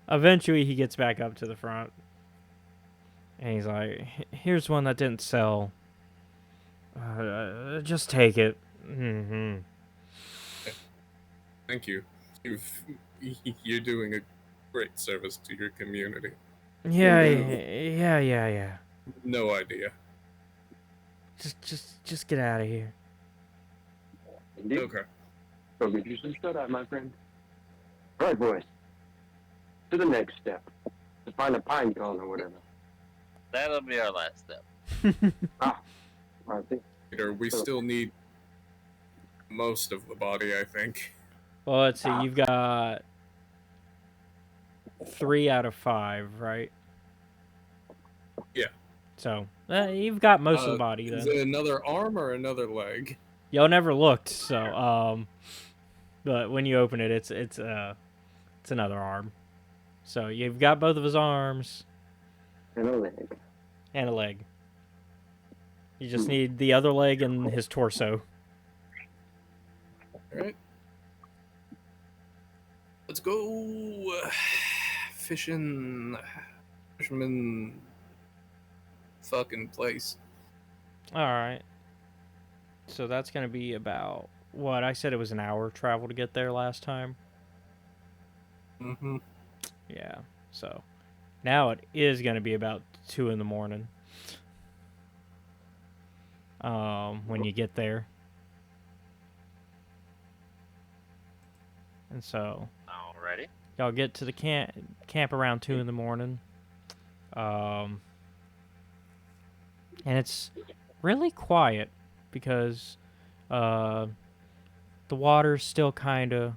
eventually he gets back up to the front, and he's like, here's one that didn't sell. Just take it. Mm-hmm. Thank you. You're doing a great service to your community. Yeah. No idea. Just get out of here. Indeed. Okay. So get you some shut eye, my friend. All right, boys. To the next step. To find a pine cone or whatever. That'll be our last step. I think. We still need most of the body, I think. Well, let's see. You've got 3 out of 5, right? Yeah. So you've got most of the body Is then. it another arm or another leg? Y'all never looked, so but when you open it, it's another arm. So you've got both of his arms And a leg. and a leg. You just need the other leg and his torso. Alright. Let's go fishing. Fisherman fucking place. All right. So that's going to be about what I said, it was an hour travel to get there last time. Mm-hmm. Yeah. So now it is going to be about 2 in the morning. When you get there. And so Alrighty. y'all get to the camp around 2 in the morning. And it's really quiet because the water's still kind of,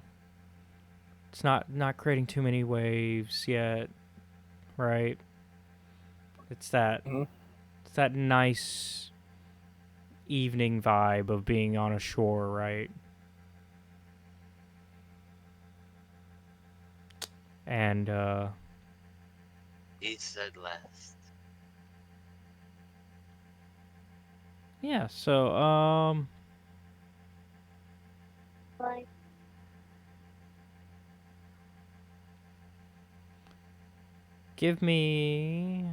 it's not creating too many waves yet, right? It's that nice evening vibe of being on a shore, right? And He said last. yeah, so give me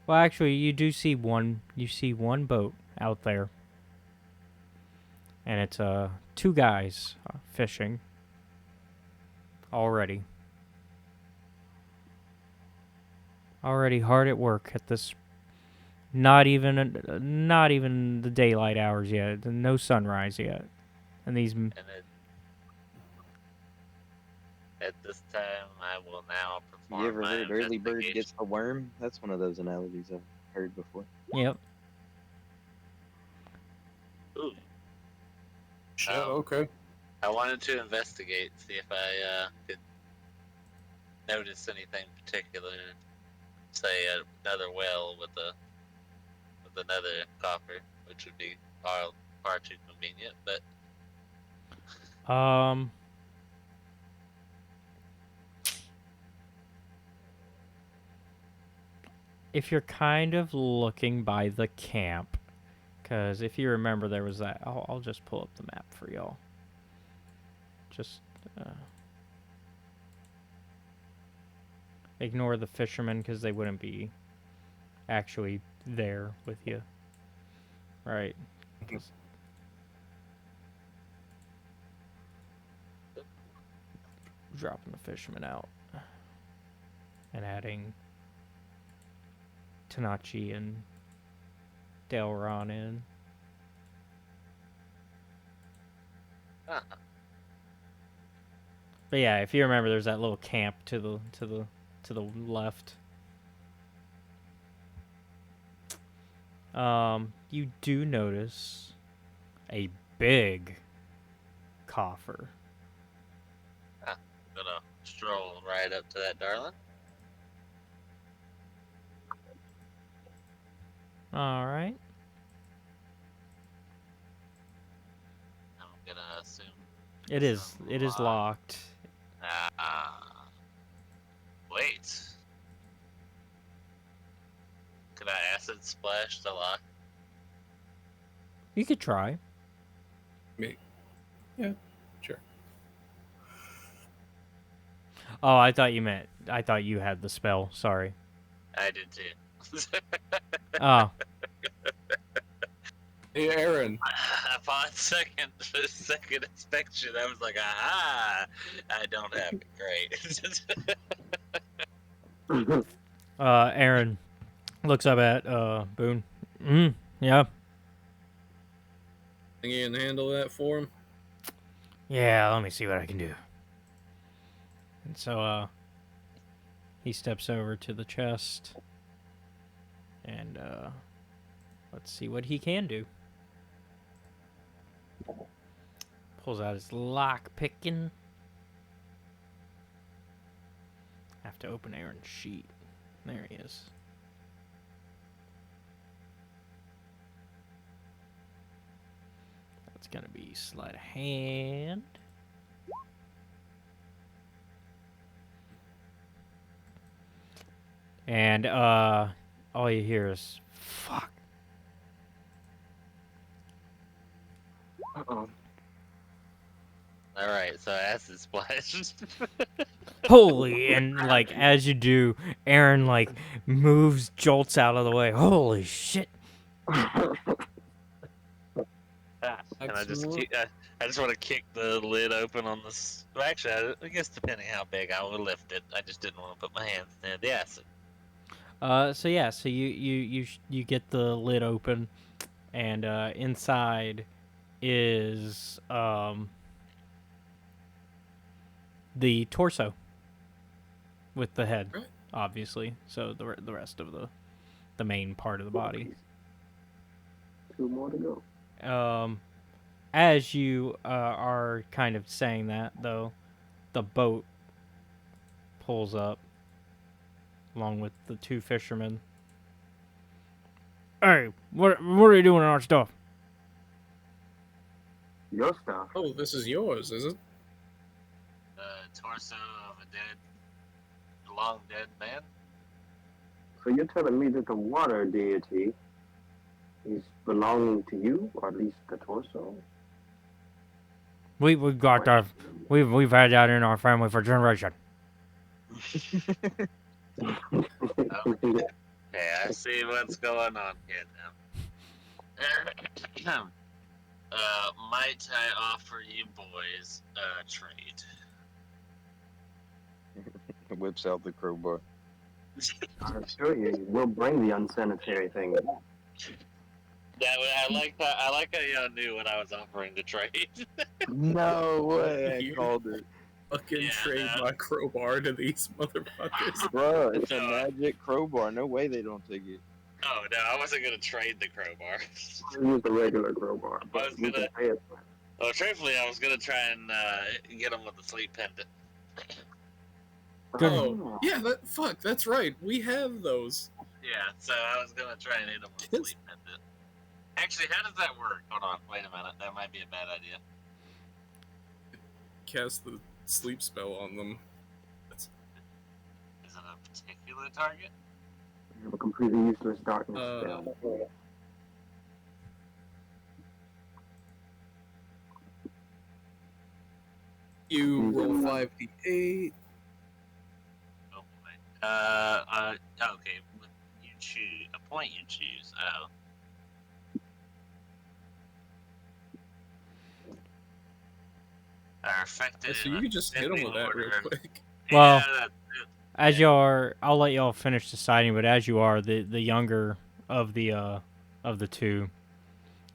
well, actually, you see one boat out there. And it's 2 guys fishing already. Already hard at work at this. Not even the daylight hours yet. No sunrise yet. And these. And at this time, I will now perform You ever my heard early bird investigation. gets the worm? That's one of those analogies I've heard before. Yep. shit, Oh. okay. I wanted to investigate, see if I could notice anything particular. Say another well with another coffer, which would be far too convenient. But If you're kind of looking by the camp, because if you remember, there was that. I'll just pull up the map for y'all. Just ignore the fishermen because they wouldn't be actually there with you, right? Dropping the fishermen out and adding Tanachi and Delron in. uh, But yeah, if you remember, there's that little camp to the left. You do notice a big coffer. I'm gonna stroll right up to that, darling. All right. I'm gonna assume. It is locked. Wait. Could I acid splash the lock? You could try. Yeah, sure. Oh, I thought you had the spell. Sorry. I did too. Oh. Hey, Aaron. Upon second inspection, I was like, aha! I don't have it. Great. Aaron looks up at Boone. Yeah. Think you can handle that for him? Yeah, let me see what I can do. And so he steps over to the chest and let's see what he can do. Pulls out his lock picking. Have to open Aaron's sheet. There he is. That's gonna be sleight of hand. And all you hear is fuck. Uh-oh. Alright, so acid splash. Holy, and like as you do, Aaron like moves, jolts out of the way. Holy shit. And I just Excellent. I just want to kick the lid open on this. Well, actually, I guess depending how big I would lift it, I just didn't want to put my hands near the acid. So yeah, so you get the lid open, and inside is the torso with the head, Right. obviously. So the rest of the main part of the body. 2 more to go. As you are kind of saying that, though, the boat pulls up along with the 2 fishermen. Hey, what are you doing on our stuff? Your stuff. Oh, this is yours, is it? The torso of a long dead man. So you're telling me that the water deity is belonging to you, or at least the torso? We've got that. We've had that in our family for generations. Okay, I see what's going on here now. Might I offer you boys a trade? Whips out the crowbar. I assure you, we'll bring the unsanitary thing. I like how y'all knew what I was offering to trade. No way! I You- called it. Fucking Yeah, trade no. my crowbar to these motherfuckers. Bruh, it's a No. magic crowbar. No way they don't take it. Oh no, I wasn't gonna trade the crowbar. We'll use the regular crowbar, I but was we gonna- can pay it for it. Well, truthfully, I was gonna try and get him with the sleep pendant. Good. Oh, yeah, that's right. We have those. Yeah, so I was gonna try and hit him with the sleep pendant. Actually, how does that work? Hold on, wait a minute. That might be a bad idea. Cast the sleep spell on them. Is it a particular target? You have a completely useless darkness spell. You roll 5d8. Oh boy. Okay. You choose a point. You choose. Oh. Are affected. So you can just hit them with that real quick. Well, Yeah, as you are, I'll let y'all finish deciding. But as you are, the younger of the two,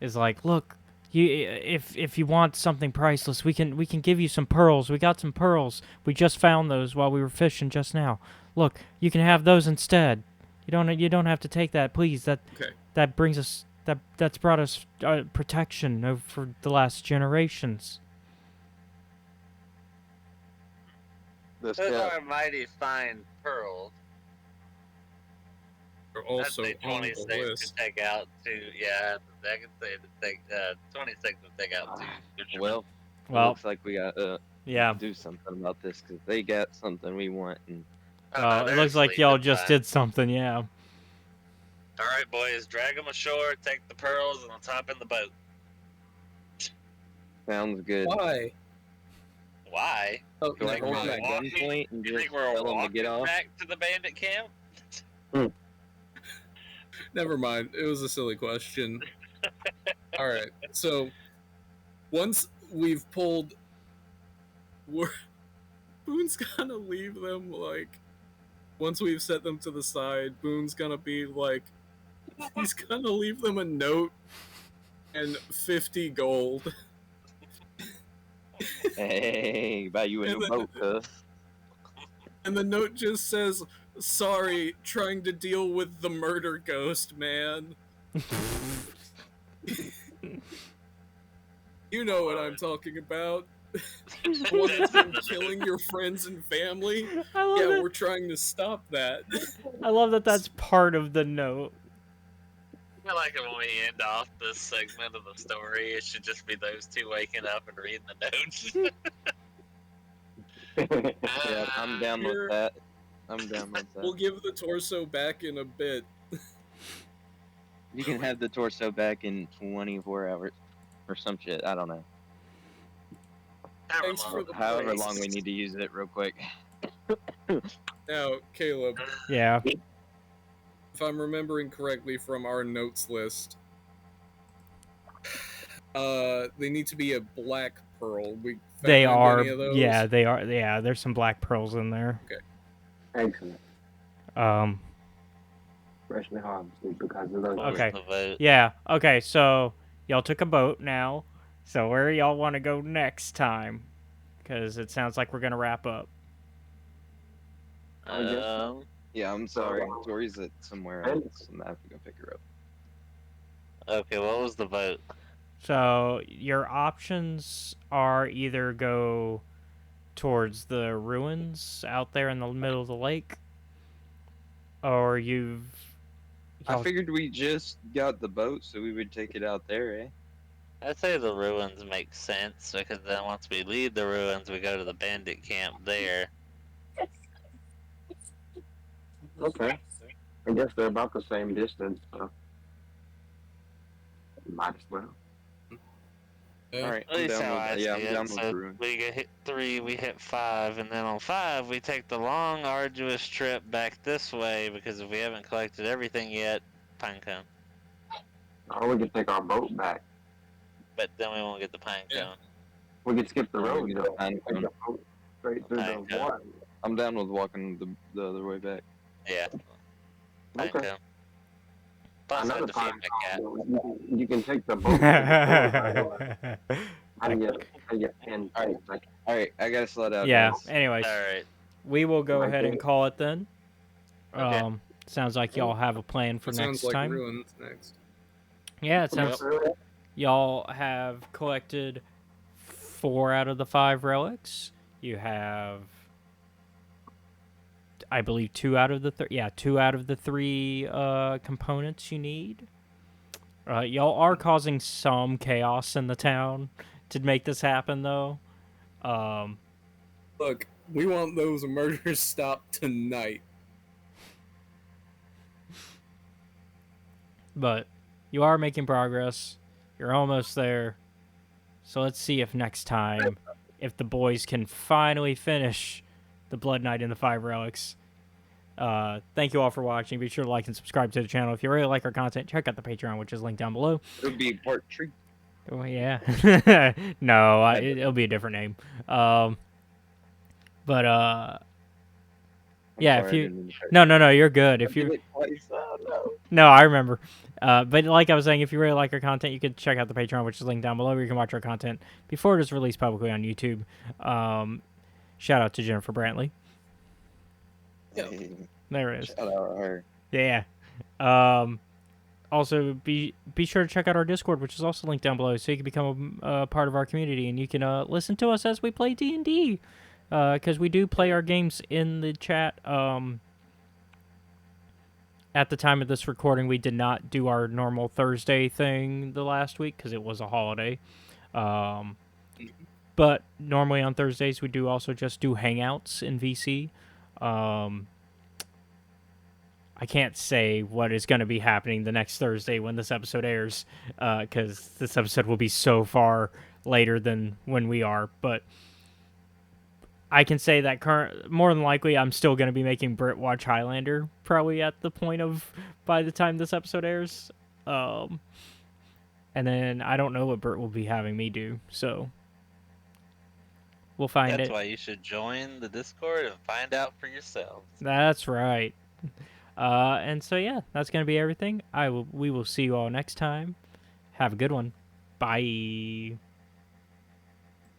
is like, look, if you want something priceless, we can give you some pearls. We got some pearls. We just found those while we were fishing just now. Look, you can have those instead. You don't have to take that, please. That brings us that's brought us protection over the last generations. This those guy, are mighty fine pearls. They're That's also a on the 26 list. to take out two. Yeah, I can say to take 26 to take out two. fishermen. well, it Well, looks like we got yeah. do something about this because they got something we want. And It they're looks like asleep, y'all it's just fine. did something, yeah. All right, boys, drag them ashore, take the pearls, and let's hop in the boat. sounds good. Why? Why? Oh, Do I never hold them mind. at gunpoint and You just think we're tell them to walking get off? back to the bandit camp? Never mind. It was a silly question. All right. So once we've pulled, Boone's gonna leave them like. Once we've set them to the side, Boone's gonna be like, he's gonna leave them a note and 50 gold. Hey, buy you a And new then- boat, cuz. And the note just says, "Sorry, trying to deal with the murder ghost, man." You know what I'm talking about. The one that's been killing your friends and family. I love Yeah, that. we're trying to stop that. I love that that's part of the note. I feel like when we end off this segment of the story, it should just be those two waking up and reading the notes. Yeah, I'm down Here- with that. I'm down with We'll that. give the torso back in a bit. You can have the torso back in 24 hours or some shit. I don't know. Thanks for the However praise. long we need to use it, real quick. Now, Caleb, Yeah. if I'm remembering correctly from our notes list, they need to be a black pearl. We They found are. any of those? Yeah, they are. Yeah, there's some black pearls in there. Excellent. Freshly harvested because of those. Okay. Yeah. Okay. So y'all took a boat now. So where y'all want to go next time? Because it sounds like we're gonna wrap up. Yeah, I'm sorry. Tori's at somewhere else, and I have to go pick her up. Okay, what was the vote? So your options are either go towards the ruins out there in the middle of the lake, or I figured we just got the boat, so we would take it out there, eh? I'd say the ruins make sense because then once we leave the ruins, we go to the bandit camp there. Okay. I guess they're about the same distance, so might as well. All right, At I'm least down how I with see I'm it. down with So the ruin. we get hit 3, we hit 5, and then on 5 we take the long, arduous trip back this way because if we haven't collected everything yet, pinecone. Or we could take our boat back. But then we won't get the pinecone. Yeah. We could skip the Or we road, could though. find Take them. the boat straight through the Pinecone. water. I'm down with walking the other way back. Yeah. Okay. Pinecone. Plus I have Another to feed time, my cat. you can take the boat. To the I get 10 Alright. like, All right, I gotta slow down. Yeah. guys. Anyways, Alright. we will go ahead and call it then. Okay. Sounds like y'all have a plan for It next sounds like time. ruins next. Yeah, it sounds. Yep. Y'all have collected 4 out of the 5 relics. You have, I believe, 2 out of the 3 components you need. Y'all are causing some chaos in the town to make this happen, though. Look, we want those murders stopped tonight. But you are making progress. You're almost there. So let's see if next time, if the boys can finally finish the Blood Knight and the 5 relics. Thank you all for watching. Be sure to like and subscribe to the channel. If you really like our content, check out the Patreon, which is linked down below. It would be part 3. Oh, yeah. No, it'll be a different name. Yeah, if you... No, you're good. If you... No, I remember. But like I was saying, if you really like our content, you can check out the Patreon, which is linked down below, where you can watch our content before it is released publicly on YouTube. Shout out to Jennifer Brantley. There it is. Shout out to her. Yeah. Also, be sure to check out our Discord, which is also linked down below, so you can become a part of our community, and you can listen to us as we play D&D. Because we do play our games in the chat. At the time of this recording, we did not do our normal Thursday thing the last week because it was a holiday. But normally on Thursdays, we do also just do hangouts in VC. I can't say what is going to be happening the next Thursday when this episode airs, because this episode will be so far later than when we are. But I can say that more than likely, I'm still going to be making Britt watch Highlander, probably at the point of by the time this episode airs. And then I don't know what Britt will be having me do, so we'll find it. That's why you should join the Discord and find out for yourselves. That's right. And so yeah, that's going to be everything. We will see you all next time. Have a good one. Bye.